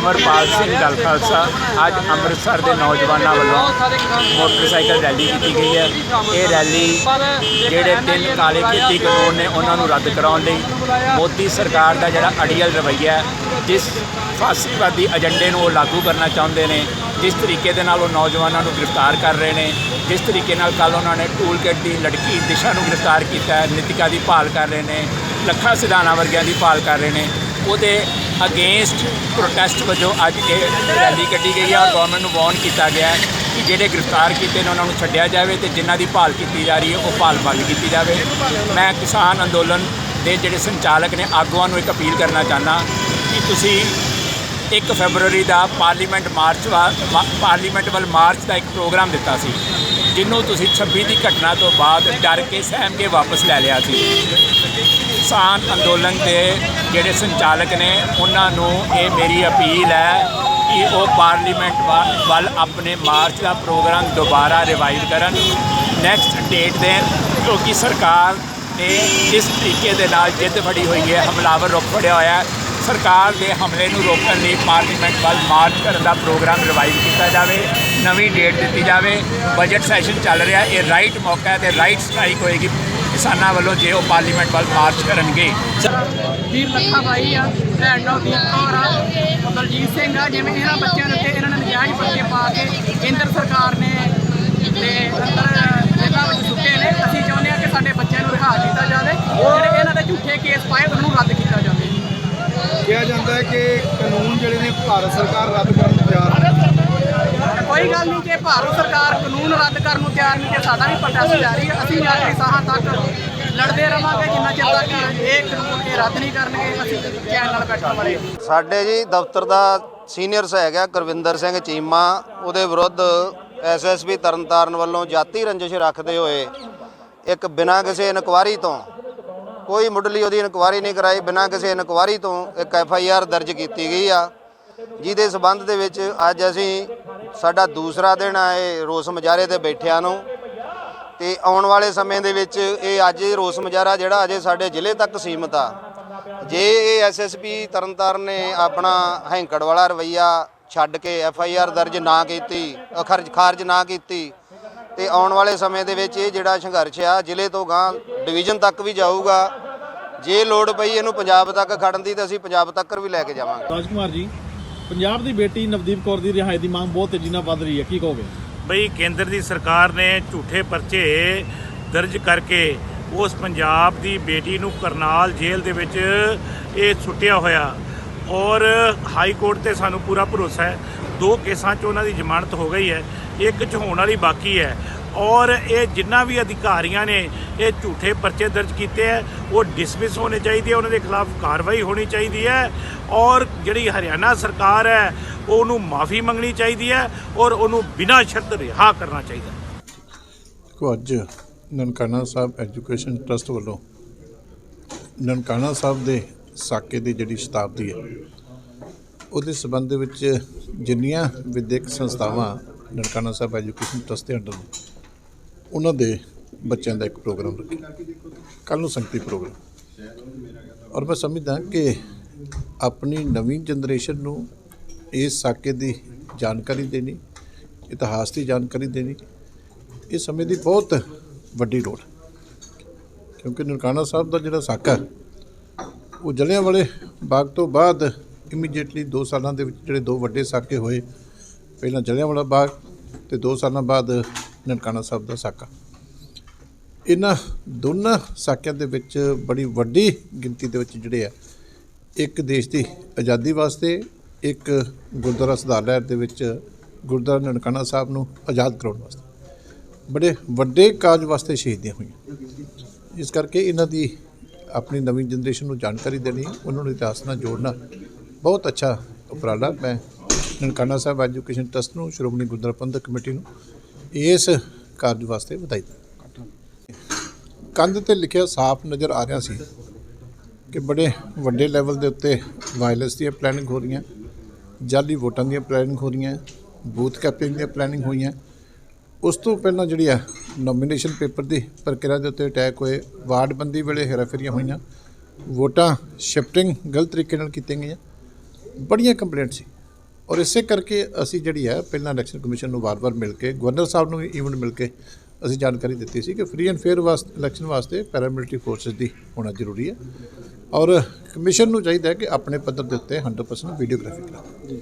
अमरपाल सिंह दल खालसा अज अमृतसर के नौजवानों वालों मोटरसाइकिल रैली की गई है। ये रैली जोड़े 3 काले खेती कानून ने उन्होंने रद्द कराने मोदी सरकार का जोड़ा अड़ियल रवैया है, जिस फासीवादी एजेंडे को लागू करना चाहते हैं, जिस तरीके के नौजवानों को गिरफ्तार कर रहे हैं, जिस तरीके कल उन्होंने टूल किट की लड़की दिशा को गिरफ्तार किया, नीतिका की भाल कर रहे हैं, लखा सिधाना वर्गिया की भाल कर रहे हैं, वो अगेंस्ट प्रोटेस्ट वजों अज ये रैली कढ़ी गई है और गवर्नमेंट को वार्न किया गया है कि जोड़े गिरफ्तार किए उन्होंने छड्डिया जाए तो जिन्हों की भाल की जा रही है वो भाल बंद की जाए। मैं किसान अंदोलन के जोड़े संचालक ने आगुआं एक अपील करना चाहना कि तुसी 1 फरवरी का पार्लीमेंट वाल मार्च का एक प्रोग्राम दिता सी, जिन्हों तुसी 26 की घटना तो बाद डर के सहम के वापस लै लिया सी। किसान अंदोलन के जोड़े संचालक ने उन्होंने ये मेरी अपील है कि वो पार्लीमेंट वाल अपने मार्च का प्रोग्राम दोबारा रिवाइव करन, नैक्सट डेट दें, क्योंकि सरकार ने जिस तरीके के नाल जिद फड़ी हुई है, हमलावर रुख फड़िया होया है, सरकार के हमले को रोकने लिए पार्लीमेंट वाल मार्च करने का प्रोग्राम रिवाइव किया जाए, नवी डेट दी जाए। बजट सैशन चल रहा है, ये राइट मौका है तो राइट स्ट्राइक होएगी किसानों वालों जो वो पार्लीमेंट वाल मार्च करेंगे। वीर लखा भाई आ, भैन नवदीप कौर आ, दलजीत सिंह आ, जिवें इन्हां बच्चों के उत्ते इन्होंने नजायज़ पर्चे पा के केंद्र सरकार ने अंदर जेलों में सुट्टे ने। असीं चाहुंदे हां कि साडे बच्चों को रिहा किया जाए, जिहड़े इन्हां दे झूठे केस पाए उन्होंने रद्द किया जाए। कहा जाता है कि कानून जिहड़े ने भारत सरकार रद्द करने को तैयार है। कोई गल नहीं, जो भारत सरकार कानून रद्द करने को तैयार नहीं, तो साडा भी प्रोटेस्ट जारी है। असीं जारी साहां तक लड़ते रहांगे जिन्ना चिर तक ये कानून ये रद्द नहीं करनगे, असीं चैन नाल बैठण वाले। ਸਾਡੇ ਜੀ ਦਫ਼ਤਰ ਦਾ ਸੀਨੀਅਰ ਹੈਗਾ ਗੁਰਵਿੰਦਰ ਸਿੰਘ ਚੀਮਾ, ਉਹਦੇ ਵਿਰੁੱਧ ਐਸਐਸਪੀ ਤਰਨਤਾਰਨ ਵੱਲੋਂ ਜਾਤੀ ਰੰਜਿਸ਼ ਰੱਖਦੇ ਹੋਏ ਇੱਕ ਬਿਨਾਂ ਕਿਸੇ ਇਨਕੁਆਰੀ ਤੋਂ ਕੋਈ ਮੁੱਢਲੀ ਉਹਦੀ ਇਨਕੁਆਰੀ ਨਹੀਂ ਕਰਾਈ, ਬਿਨਾਂ ਕਿਸੇ ਇਨਕੁਆਰੀ ਤੋਂ ਇੱਕ ਐਫਆਈਆਰ ਦਰਜ ਕੀਤੀ ਗਈ ਆ, ਜਿਹਦੇ ਸਬੰਧ ਦੇ ਵਿੱਚ ਅੱਜ ਅਸੀਂ ਸਾਡਾ ਦੂਸਰਾ ਦਿਨ ਆ ਇਹ ਰੋਸ ਮੁਜ਼ਾਹਰੇ ਤੇ ਬੈਠਿਆਂ ਨੂੰ। ਤੇ ਆਉਣ ਵਾਲੇ ਸਮੇਂ ਦੇ ਵਿੱਚ ਇਹ ਅੱਜ ਰੋਸ ਮੁਜ਼ਾਹਰਾ ਜਿਹੜਾ ਅਜੇ ਸਾਡੇ ਜ਼ਿਲ੍ਹੇ ਤੱਕ ਸੀਮਤ ਆ। ਜੇ ਇਹ ਐਸਐਸਪੀ ਤਰਨਤਾਰਨ ਨੇ ਆਪਣਾ ਹੈਂਕੜ ਵਾਲਾ ਰਵੱਈਆ ਛੱਡ ਕੇ ਐਫਆਈਆਰ ਦਰਜ ਨਾ ਕੀਤੀ, ਖਾਰਜ ਨਾ ਕੀਤੀ, ਤੇ ਆਉਣ ਵਾਲੇ ਸਮੇਂ ਦੇ ਵਿੱਚ ਇਹ ਜਿਹੜਾ ਸੰਘਰਸ਼ ਆ ਜ਼ਿਲ੍ਹੇ ਤੋਂ ਗਾਂ ਡਿਵੀਜ਼ਨ ਤੱਕ ਵੀ ਜਾਊਗਾ। ਜੇ ਲੋੜ ਪਈ ਇਹਨੂੰ ਪੰਜਾਬ ਤੱਕ ਖੜਨ ਦੀ ਤਾਂ ਅਸੀਂ ਪੰਜਾਬ ਤੱਕ ਵੀ ਲੈ ਕੇ ਜਾਵਾਂਗੇ। ਰਾਜਕੁਮਾਰ ਜੀ, ਪੰਜਾਬ ਦੀ ਬੇਟੀ ਨਵਦੀਪ ਕੌਰ ਦੀ ਰਿਹਾਈ ਦੀ ਮੰਗ ਬਹੁਤ ਤੇਜ਼ੀ ਨਾਲ ਵੱਧ ਰਹੀ ਹੈ, ਕੀ ਕਹੋਗੇ? ਬਈ ਕੇਂਦਰ ਦੀ ਸਰਕਾਰ ਨੇ ਝੂਠੇ ਪਰਚੇ ਦਰਜ ਕਰਕੇ ਉਸ ਪੰਜਾਬ ਦੀ ਬੇਟੀ ਨੂੰ ਕਰਨਾਲ ਜੇਲ੍ਹ ਦੇ ਵਿੱਚ ਇਹ ਸੁੱਟਿਆ ਹੋਇਆ, ਔਰ ਹਾਈ ਕੋਰਟ ਤੇ ਸਾਨੂੰ ਪੂਰਾ ਭਰੋਸਾ ਹੈ 2 ਕੇਸਾਂ 'ਚ ਉਹਨਾਂ ਦੀ ਜ਼ਮਾਨਤ ਹੋ ਗਈ ਹੈ, 1 'ਚ ਹੋਣ ਵਾਲੀ ਬਾਕੀ ਹੈ। ਔਰ ਇਹ ਜਿੰਨਾ ਵੀ ਅਧਿਕਾਰੀਆਂ ਨੇ ਇਹ ਝੂਠੇ ਪਰਚੇ ਦਰਜ ਕੀਤੇ ਹੈ ਉਹ ਡਿਸਮਿਸ ਹੋਣੇ ਚਾਹੀਦੇ, ਉਹਨਾਂ ਦੇ ਖਿਲਾਫ ਕਾਰਵਾਈ ਹੋਣੀ ਚਾਹੀਦੀ ਹੈ, ਔਰ ਜਿਹੜੀ ਹਰਿਆਣਾ ਸਰਕਾਰ ਹੈ ਉਹਨੂੰ ਮਾਫੀ ਮੰਗਣੀ ਚਾਹੀਦੀ ਹੈ ਔਰ ਉਹਨੂੰ ਬਿਨਾਂ ਸ਼ਰਤ ਰਿਹਾ ਕਰਨਾ ਚਾਹੀਦਾ। ਦੇਖੋ, ਅੱਜ ਨਨਕਾਣਾ ਸਾਹਿਬ ਐਜੂਕੇਸ਼ਨ ਟਰਸਟ ਵੱਲੋਂ ਨਨਕਾਣਾ ਸਾਹਿਬ ਦੇ ਸਾਕੇ ਦੀ ਜਿਹੜੀ ਸ਼ਤਾਬਦੀ ਹੈ ਉਹਦੇ ਸੰਬੰਧ ਦੇ ਵਿੱਚ ਜਿੰਨੀਆਂ ਵਿਦਿਅਕ ਸੰਸਥਾਵਾਂ ਨਨਕਾਣਾ ਸਾਹਿਬ ਐਜੂਕੇਸ਼ਨ ਟਰਸਟ ਦੇ ਅੰਡਰ ਉਹਨਾਂ ਦੇ ਬੱਚਿਆਂ ਦਾ ਇੱਕ ਪ੍ਰੋਗਰਾਮ ਰੱਖਿਆ, ਕੱਲ੍ਹ ਨੂੰ ਸੰਗਤੀ ਪ੍ਰੋਗਰਾਮ। ਔਰ ਮੈਂ ਸਮਝਦਾ ਕਿ ਆਪਣੀ ਨਵੀਂ ਜਨਰੇਸ਼ਨ ਨੂੰ ਇਸ ਸਾਕੇ ਦੀ ਜਾਣਕਾਰੀ ਦੇਣੀ, ਇਤਿਹਾਸ ਦੀ ਜਾਣਕਾਰੀ ਦੇਣੀ ਇਸ ਸਮੇਂ ਦੀ ਬਹੁਤ ਵੱਡੀ ਲੋੜ, ਕਿਉਂਕਿ ਨਨਕਾਣਾ ਸਾਹਿਬ ਦਾ ਜਿਹੜਾ ਸਾਕਾ ਉਹ ਜਲ੍ਹਿਆਂਵਾਲੇ ਬਾਗ ਤੋਂ ਬਾਅਦ ਇਮੀਡੀਏਟਲੀ 2 ਸਾਲਾਂ ਦੇ ਵਿੱਚ ਜਿਹੜੇ 2 ਵੱਡੇ ਸਾਕੇ ਹੋਏ, ਪਹਿਲਾਂ ਜਲ੍ਹਿਆਂਵਾਲਾ ਬਾਗ ਅਤੇ 2 ਸਾਲਾਂ ਬਾਅਦ ਨਨਕਾਣਾ ਸਾਹਿਬ ਦਾ ਸਾਕਾ। ਇਹਨਾਂ ਦੋਨਾਂ ਸਾਕਿਆਂ ਦੇ ਵਿੱਚ ਬੜੀ ਵੱਡੀ ਗਿਣਤੀ ਦੇ ਵਿੱਚ ਜਿਹੜੇ ਆ ਇੱਕ ਦੇਸ਼ ਦੀ ਆਜ਼ਾਦੀ ਵਾਸਤੇ, ਇੱਕ ਗੁਰਦੁਆਰਾ ਸੁਧਾਰ ਲਹਿਰ ਦੇ ਵਿੱਚ ਗੁਰਦੁਆਰਾ ਨਨਕਾਣਾ ਸਾਹਿਬ ਨੂੰ ਆਜ਼ਾਦ ਕਰਾਉਣ ਵਾਸਤੇ ਬੜੇ ਵੱਡੇ ਕਾਰਜ ਵਾਸਤੇ ਸ਼ਹੀਦੀਆਂ ਹੋਈਆਂ। ਇਸ ਕਰਕੇ ਇਹਨਾਂ ਦੀ ਆਪਣੀ ਨਵੀਂ ਜਨਰੇਸ਼ਨ ਨੂੰ ਜਾਣਕਾਰੀ ਦੇਣੀ, ਉਹਨਾਂ ਨੂੰ ਇਤਿਹਾਸ ਨਾਲ ਜੋੜਨਾ ਬਹੁਤ ਅੱਛਾ ਉਪਰਾਲਾ। ਮੈਂ ਨਨਕਾਣਾ ਸਾਹਿਬ ਐਜੂਕੇਸ਼ਨ ਟਰਸਟ ਨੂੰ, ਸ਼੍ਰੋਮਣੀ ਗੁਰਦੁਆਰਾ ਪ੍ਰਬੰਧਕ ਕਮੇਟੀ ਨੂੰ ਇਸ ਕਾਰਜ ਵਾਸਤੇ ਵਧਾਈ ਦਿੰਦਾ। ਕੰਧ 'ਤੇ ਲਿਖਿਆ ਸਾਫ਼ ਨਜ਼ਰ ਆ ਰਿਹਾ ਸੀ ਕਿ ਬੜੇ ਵੱਡੇ ਲੈਵਲ ਦੇ ਉੱਤੇ ਵਾਇਲੈਂਸ ਦੀਆਂ ਪਲੈਨਿੰਗ ਹੋ ਰਹੀਆਂ, ਜਾਲੀ ਵੋਟਾਂ ਦੀਆਂ ਪਲੈਨਿੰਗ ਹੋ ਰਹੀਆਂ, ਬੂਥ ਕੈਪਿੰਗ ਦੀਆਂ ਪਲੈਨਿੰਗ ਹੋਈਆਂ। ਉਸ ਤੋਂ ਪਹਿਲਾਂ ਜਿਹੜੀ ਆ ਨੋਮੀਨੇਸ਼ਨ ਪੇਪਰ ਦੀ ਪ੍ਰਕਿਰਿਆ ਦੇ ਉੱਤੇ ਅਟੈਕ ਹੋਏ, ਵਾਰਡਬੰਦੀ ਵੇਲੇ ਹੇਰਾਫੇਰੀਆਂ ਹੋਈਆਂ, ਵੋਟਾਂ ਸ਼ਿਫਟਿੰਗ ਗਲਤ ਤਰੀਕੇ ਨਾਲ ਕੀਤੀਆਂ ਗਈਆਂ, ਬੜੀਆਂ ਕੰਪਲੇਂਟ ਸੀ। ਔਰ ਇਸੇ ਕਰਕੇ ਅਸੀਂ ਜਿਹੜੀ ਹੈ ਪਹਿਲਾਂ ਇਲੈਕਸ਼ਨ ਕਮਿਸ਼ਨ ਨੂੰ ਵਾਰ-ਵਾਰ ਮਿਲ ਕੇ ਗਵਰਨਰ ਸਾਹਿਬ ਨੂੰ ਵੀ ਈਵਨ ਮਿਲ ਕੇ ਅਸੀਂ ਜਾਣਕਾਰੀ ਦਿੱਤੀ ਸੀ ਕਿ ਫ੍ਰੀ ਐਂਡ ਫੇਅਰ ਇਲੈਕਸ਼ਨ ਵਾਸਤੇ ਪੈਰਾਮਿਲਟਰੀ ਫੋਰਸਿਸ ਦੀ ਹੋਣਾ ਜ਼ਰੂਰੀ ਹੈ ਔਰ ਕਮਿਸ਼ਨ ਨੂੰ ਚਾਹੀਦਾ ਹੈ ਕਿ ਆਪਣੇ ਪੱਧਰ ਦੇ ਉੱਤੇ 100% ਵੀਡੀਓਗ੍ਰਾਫੀ ਕਰੇ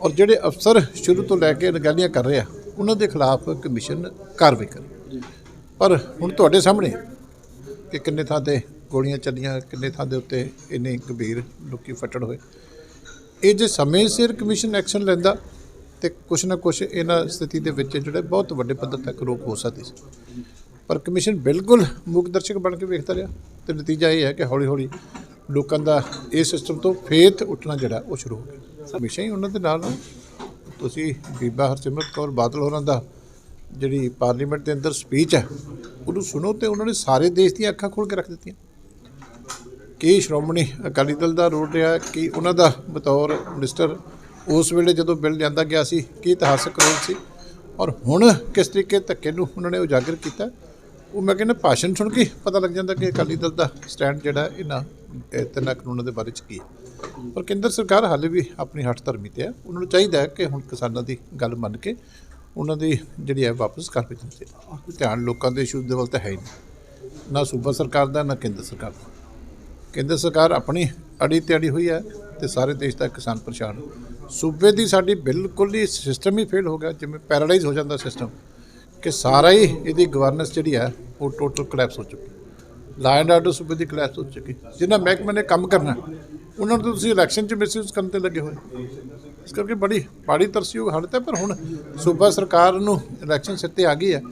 ਔਰ ਜਿਹੜੇ ਅਫਸਰ ਸ਼ੁਰੂ ਤੋਂ ਲੈ ਕੇ ਅਣਗਹਿਲੀਆਂ ਕਰ ਰਹੇ ਆ ਉਹਨਾਂ ਦੇ ਖਿਲਾਫ ਕਮਿਸ਼ਨ ਕਾਰਵਾਈ ਕਰੇ। ਪਰ ਹੁਣ ਤੁਹਾਡੇ ਸਾਹਮਣੇ ਕਿ ਕਿੰਨੇ ਥਾਂ ਤੇ ਗੋਲੀਆਂ ਚੱਲੀਆਂ, ਕਿੰਨੇ ਥਾਂ ਦੇ ਉੱਤੇ ਇੰਨੇ ਗੰਭੀਰ ਲੋਕੀ ਫੱਟੜ ਹੋਏ। ਇਹ ਜੇ ਸਮੇਂ ਸਿਰ ਕਮਿਸ਼ਨ ਐਕਸ਼ਨ ਲੈਂਦਾ ਤੇ ਕੁਛ ਨਾ ਕੁਛ ਇਹਨਾਂ ਸਥਿਤੀ ਦੇ ਵਿੱਚ ਜਿਹੜੇ ਬਹੁਤ ਵੱਡੇ ਪੱਧਰ ਤੱਕ ਰੋਕ ਹੋ ਸਕਦੀ ਸੀ। ਪਰ ਕਮਿਸ਼ਨ ਬਿਲਕੁਲ ਮੂਕ ਦਰਸ਼ਕ ਬਣ ਕੇ ਵੇਖਦਾ ਰਿਹਾ ਤੇ ਨਤੀਜਾ ਇਹ ਹੈ ਕਿ ਹੌਲੀ ਹੌਲੀ ਲੋਕਾਂ ਦਾ ਇਸ ਸਿਸਟਮ ਤੋਂ ਫੇਥ ਉੱਠਣਾ ਜਿਹੜਾ ਉਹ ਸ਼ੁਰੂ ਹੋ ਗਿਆ। ਹਮੇਸ਼ਾ ਹੀ ਉਹਨਾਂ ਦੇ ਨਾਲ ਤੁਸੀਂ ਬੀਬਾ ਹਰਸਿਮਰਤ ਕੌਰ ਬਾਦਲ ਹੋਰਾਂ ਦਾ ਜਿਹੜੀ ਪਾਰਲੀਮੈਂਟ ਦੇ ਅੰਦਰ ਸਪੀਚ ਹੈ ਉਹਨੂੰ ਸੁਣੋ ਤੇ ਉਹਨਾਂ ਨੇ ਸਾਰੇ ਦੇਸ਼ ਦੀਆਂ ਅੱਖਾਂ ਖੋਲ੍ਹ ਕੇ ਰੱਖ ਦਿੱਤੀਆਂ ਕਿ ਸ਼੍ਰੋਮਣੀ ਅਕਾਲੀ ਦਲ ਦਾ ਰੋਲ ਰਿਹਾ ਕਿ ਉਹਨਾਂ ਦਾ ਬਤੌਰ ਮਿਨਿਸਟਰ ਉਸ ਵੇਲੇ ਜਦੋਂ ਬਿੱਲ ਲਿਆਂਦਾ ਗਿਆ ਸੀ ਕਿ ਇਤਿਹਾਸਕ ਰੋਲ ਸੀ ਔਰ ਹੁਣ ਕਿਸ ਤਰੀਕੇ ਧੱਕੇ ਨੂੰ ਉਹਨਾਂ ਨੇ ਉਜਾਗਰ ਕੀਤਾ। ਉਹ ਮੈਂ ਕਹਿੰਦਾ ਭਾਸ਼ਣ ਸੁਣ ਕੇ ਪਤਾ ਲੱਗ ਜਾਂਦਾ ਕਿ ਅਕਾਲੀ ਦਲ ਦਾ ਸਟੈਂਡ ਜਿਹੜਾ ਇਹਨਾਂ ਤਿੰਨਾਂ ਕਾਨੂੰਨਾਂ ਦੇ ਬਾਰੇ 'ਚ ਕੀ ਹੈ। ਪਰ ਕੇਂਦਰ ਸਰਕਾਰ ਹਾਲੇ ਵੀ ਆਪਣੀ ਹੱਠ ਧਰਮੀ 'ਤੇ ਹੈ। ਉਹਨਾਂ ਨੂੰ ਚਾਹੀਦਾ ਹੈ ਕਿ ਹੁਣ ਕਿਸਾਨਾਂ ਦੀ ਗੱਲ ਮੰਨ ਕੇ ਉਹਨਾਂ ਦੀ ਜਿਹੜੀ ਹੈ ਵਾਪਸ ਕਰ ਦਿੱਤੀ ਜਾਵੇ। ਧਿਆਨ ਲੋਕਾਂ ਦੇ ਇਸ਼ੂਜ਼ ਦੇ ਵੱਲ ਤਾਂ ਹੈ ਹੀ ਨਹੀਂ, ਨਾ ਸੂਬਾ ਸਰਕਾਰ ਦਾ ਨਾ ਕੇਂਦਰ ਸਰਕਾਰ ਦਾ। ਕੇਂਦਰ ਸਰਕਾਰ ਆਪਣੀ ਅੜੀ ਤੇ ਅੜੀ ਹੋਈ ਹੈ ਤੇ ਸਾਰੇ ਦੇਸ਼ ਦਾ ਕਿਸਾਨ ਪਰੇਸ਼ਾਨ। ਸੂਬੇ ਦੀ ਸਾਡੀ ਬਿਲਕੁਲ ਹੀ ਸਿਸਟਮ ਹੀ ਫੇਲ ਹੋ ਗਿਆ, ਜਿਵੇਂ ਪੈਰਾਲਾਈਜ਼ ਹੋ ਜਾਂਦਾ ਸਿਸਟਮ ਕਿ ਸਾਰਾ ਹੀ ਇਹਦੀ ਗਵਰਨੈਂਸ ਜਿਹੜੀ ਹੈ ਉਹ ਟੋਟਲ ਕੋਲੈਪਸ ਹੋ ਚੁੱਕੀ। ਲਾ ਐਂਡ ਆਰਡਰ ਸੂਬੇ ਦੀ ਕੋਲੈਪਸ ਹੋ ਚੁੱਕੀ। ਜਿਨ੍ਹਾਂ ਮਹਿਕਮੇ ਨੇ ਕੰਮ ਕਰਨਾ ਉਹਨਾਂ ਨੂੰ ਤੁਸੀਂ ਇਲੈਕਸ਼ਨ 'ਚ ਮਿਸਯੂਜ਼ ਕਰਨ 'ਤੇ ਲੱਗੇ ਹੋਏ। ਇਸ ਕਰਕੇ ਬੜੀ ਮਾੜੀ ਤਰਸਯੋਗ ਹਾਲਤ ਹੈ। ਪਰ ਹੁਣ ਸੂਬਾ ਸਰਕਾਰ ਨੂੰ ਇਲੈਕਸ਼ਨ ਸਿਰ 'ਤੇ ਆ ਗਈ ਹੈ,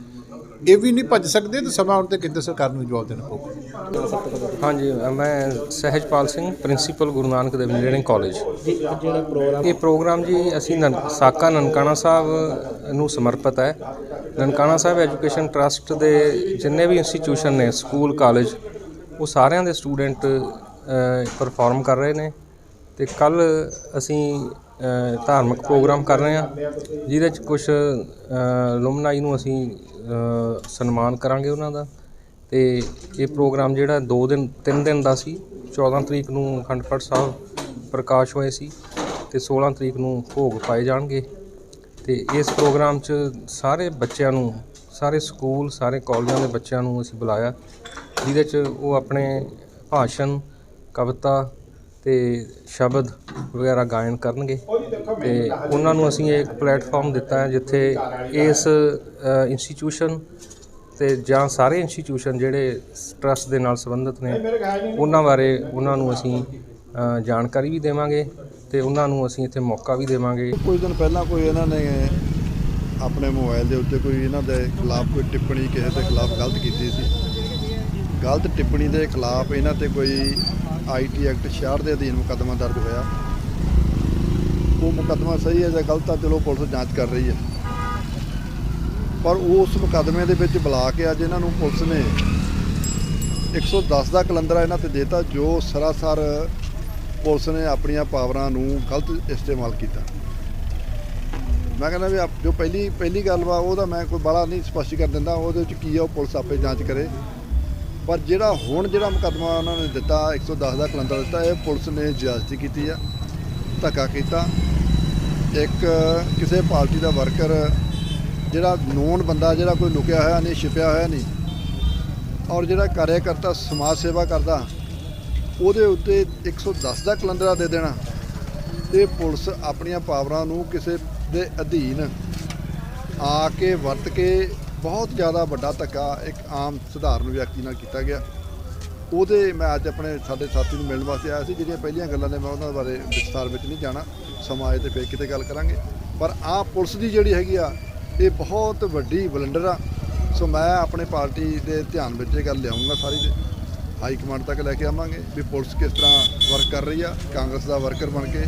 ਇਹ ਵੀ ਨਹੀਂ ਭੱਜ ਸਕਦੇ ਤੇ ਸਮਾਂ ਆਉਣ 'ਤੇ ਕੇਂਦਰ ਸਰਕਾਰ ਨੂੰ ਜਵਾਬ ਦੇਣਾ ਪਊਗਾ। ਹਾਂਜੀ, ਮੈਂ Sahajpal Singh, principal Guru Nanak Dev engineering college. ਇਹ ਪ੍ਰੋਗਰਾਮ ਜੀ ਅਸੀਂ ਸਾਕਾ ਨਨਕਾਣਾ ਸਾਹਿਬ ਨੂੰ ਸਮਰਪਿਤ ਹੈ। ਨਨਕਾਣਾ ਸਾਹਿਬ ਐਜੂਕੇਸ਼ਨ ਟਰਸਟ ਦੇ ਜਿੰਨੇ ਵੀ ਇੰਸਟੀਚਿਊਸ਼ਨ ਨੇ, ਸਕੂਲ, ਕਾਲਜ, ਉਹ ਸਾਰਿਆਂ ਦੇ ਸਟੂਡੈਂਟ ਪਰਫਾਰਮ ਕਰ ਰਹੇ ਨੇ ਤੇ ਕੱਲ੍ਹ ਅਸੀਂ ਧਾਰਮਿਕ ਪ੍ਰੋਗਰਾਮ ਕਰ ਰਹੇ ਹਾਂ ਜਿਹਦੇ 'ਚ ਕੁਛ ਲੁਮਨਾਈ ਨੂੰ ਅਸੀਂ ਸਨਮਾਨ ਕਰਾਂਗੇ ਉਹਨਾਂ ਦਾ। ਤੇ ਇਹ ਪ੍ਰੋਗਰਾਮ ਜਿਹੜਾ 3 ਦਿਨ ਦਾ ਸੀ। 14 ਤਰੀਕ ਨੂੰ ਅਖੰਡ ਪਾਠ ਸਾਹਿਬ ਪ੍ਰਕਾਸ਼ ਹੋਏ ਸੀ ਤੇ 16 ਤਰੀਕ ਨੂੰ ਭੋਗ ਪਾਏ ਜਾਣਗੇ। ਤੇ ਇਸ ਪ੍ਰੋਗਰਾਮ 'ਚ ਸਾਰੇ ਬੱਚਿਆਂ ਨੂੰ, ਸਾਰੇ ਸਕੂਲ, ਸਾਰੇ ਕਾਲਜਾਂ ਦੇ ਬੱਚਿਆਂ ਨੂੰ ਅਸੀਂ ਬੁਲਾਇਆ ਜਿਹਦੇ 'ਚ ਉਹ ਆਪਣੇ ਭਾਸ਼ਣ, ਕਵਿਤਾ ਤੇ ਸ਼ਬਦ ਵਗੈਰਾ ਗਾਇਨ ਕਰਨਗੇ। ਤੇ ਉਹਨਾਂ ਨੂੰ ਅਸੀਂ ਇੱਕ ਪਲੇਟਫਾਰਮ ਦਿੱਤਾ ਹੈ ਜਿੱਥੇ ਇਸ ਇੰਸਟੀਚਿਊਸ਼ਨ ਤੇ ਜਾਂ ਸਾਰੇ ਇੰਸਟੀਚਿਊਸ਼ਨ ਜਿਹੜੇ ਟਰਸਟ ਦੇ ਨਾਲ ਸੰਬੰਧਿਤ ਨੇ ਉਹਨਾਂ ਬਾਰੇ ਉਹਨਾਂ ਨੂੰ ਅਸੀਂ ਜਾਣਕਾਰੀ ਵੀ ਦੇਵਾਂਗੇ ਤੇ ਉਹਨਾਂ ਨੂੰ ਅਸੀਂ ਇੱਥੇ ਮੌਕਾ ਵੀ ਦੇਵਾਂਗੇ। ਕੁਝ ਦਿਨ ਪਹਿਲਾਂ ਕੋਈ ਇਹਨਾਂ ਨੇ ਆਪਣੇ ਮੋਬਾਈਲ ਦੇ ਉੱਤੇ ਕੋਈ ਇਹਨਾਂ ਦੇ ਖਿਲਾਫ ਕੋਈ ਟਿੱਪਣੀ, ਕਿਸੇ ਦੇ ਖਿਲਾਫ ਗਲਤ ਕੀਤੀ ਸੀ। ਗਲਤ ਟਿੱਪਣੀ ਦੇ ਖਿਲਾਫ ਇਹਨਾਂ ਤੇ ਕੋਈ IT ਐਕਟ 66 ਦੇ ਅਧੀਨ ਮੁਕੱਦਮਾ ਦਰਜ ਹੋਇਆ। ਉਹ ਮੁਕੱਦਮਾ ਸਹੀ ਹੈ ਜਾਂ ਗਲਤ ਆ, ਚਲੋ ਪੁਲਿਸ ਜਾਂਚ ਕਰ ਰਹੀ ਹੈ। ਪਰ ਉਸ ਮੁਕੱਦਮੇ ਦੇ ਵਿੱਚ ਬੁਲਾ ਕੇ ਅੱਜ ਇਹਨਾਂ ਨੂੰ ਪੁਲਿਸ ਨੇ 110 ਦਾ ਕਲੰਦਰਾ ਇਹਨਾਂ ਤੇ ਦੇਤਾ, ਜੋ ਸਰਾਸਰ ਪੁਲਿਸ ਨੇ ਆਪਣੀਆਂ ਪਾਵਰਾਂ ਨੂੰ ਗਲਤ ਇਸਤੇਮਾਲ ਕੀਤਾ। ਮੈਂ ਕਹਿੰਦਾ ਵੀ ਜੋ ਪਹਿਲੀ ਗੱਲ ਵਾ ਉਹਦਾ ਮੈਂ ਕੋਈ ਬਾਹਲਾ ਨਹੀਂ ਸਪਸ਼ਟ ਕਰ ਦਿੰਦਾ, ਉਹਦੇ ਵਿੱਚ ਕੀ ਆ ਉਹ ਪੁਲਿਸ ਆਪੇ ਜਾਂਚ ਕਰੇ। ਪਰ ਜਿਹੜਾ ਮੁਕੱਦਮਾ ਉਹਨਾਂ ਨੇ ਦਿੱਤਾ 110 ਦਾ ਕਲੰਦਰਾ ਦਿੱਤਾ, ਇਹ ਪੁਲਿਸ ਨੇ ਜ਼ਿਆਦਤੀ ਕੀਤੀ ਆ, ਧੱਕਾ ਕੀਤਾ। ਇੱਕ ਕਿਸੇ ਪਾਰਟੀ ਦਾ ਵਰਕਰ ਜਿਹੜਾ ਨੋਨ ਬੰਦਾ, ਜਿਹੜਾ ਕੋਈ ਲੁਕਿਆ ਹੋਇਆ ਨਹੀਂ, ਛਿਪਿਆ ਹੋਇਆ ਨਹੀਂ, ਔਰ ਜਿਹੜਾ ਕਾਰਿਆਕਰਤਾ ਸਮਾਜ ਸੇਵਾ ਕਰਦਾ, ਉਹਦੇ ਉੱਤੇ 110 ਦਾ ਕਲੰਦਰਾ ਦੇ ਦੇਣਾ। ਇਹ ਪੁਲਿਸ ਆਪਣੀਆਂ ਪਾਵਰਾਂ ਨੂੰ ਕਿਸੇ ਦੇ ਅਧੀਨ ਆ ਕੇ ਵਰਤ ਕੇ ਬਹੁਤ ਜ਼ਿਆਦਾ ਵੱਡਾ ਧੱਕਾ ਇੱਕ ਆਮ ਸਧਾਰਨ ਵਿਅਕਤੀ ਨਾਲ ਕੀਤਾ ਗਿਆ। ਉਹਦੇ ਮੈਂ ਅੱਜ ਸਾਡੇ ਸਾਥੀ ਨੂੰ ਮਿਲਣ ਵਾਸਤੇ ਆਇਆ ਸੀ। ਜਿਹੜੀਆਂ ਪਹਿਲੀਆਂ ਗੱਲਾਂ ਨੇ ਮੈਂ ਉਹਨਾਂ ਬਾਰੇ ਵਿਸਥਾਰ ਵਿੱਚ ਨਹੀਂ ਜਾਣਾ, ਸਮਾਂ ਆਏ ਤੇ ਫਿਰ ਕਿਤੇ ਗੱਲ ਕਰਾਂਗੇ। ਪਰ ਪੁਲਿਸ ਦੀ ਜਿਹੜੀ ਹੈਗੀ ਆ ਇਹ ਬਹੁਤ ਵੱਡੀ ਬਲੰਡਰ ਆ। ਸੋ ਮੈਂ ਆਪਣੇ ਪਾਰਟੀ ਦੇ ਧਿਆਨ ਵਿੱਚ ਇਹ ਗੱਲ ਲਿਆਉਂਗਾ, ਸਾਰੀ ਦੇ ਹਾਈ ਕਮਾਂਡ ਤੱਕ ਲੈ ਕੇ ਆਵਾਂਗੇ ਵੀ ਪੁਲਿਸ ਕਿਸ ਤਰ੍ਹਾਂ ਵਰਕ ਕਰ ਰਹੀ ਆ, ਕਾਂਗਰਸ ਦਾ ਵਰਕਰ ਬਣ ਕੇ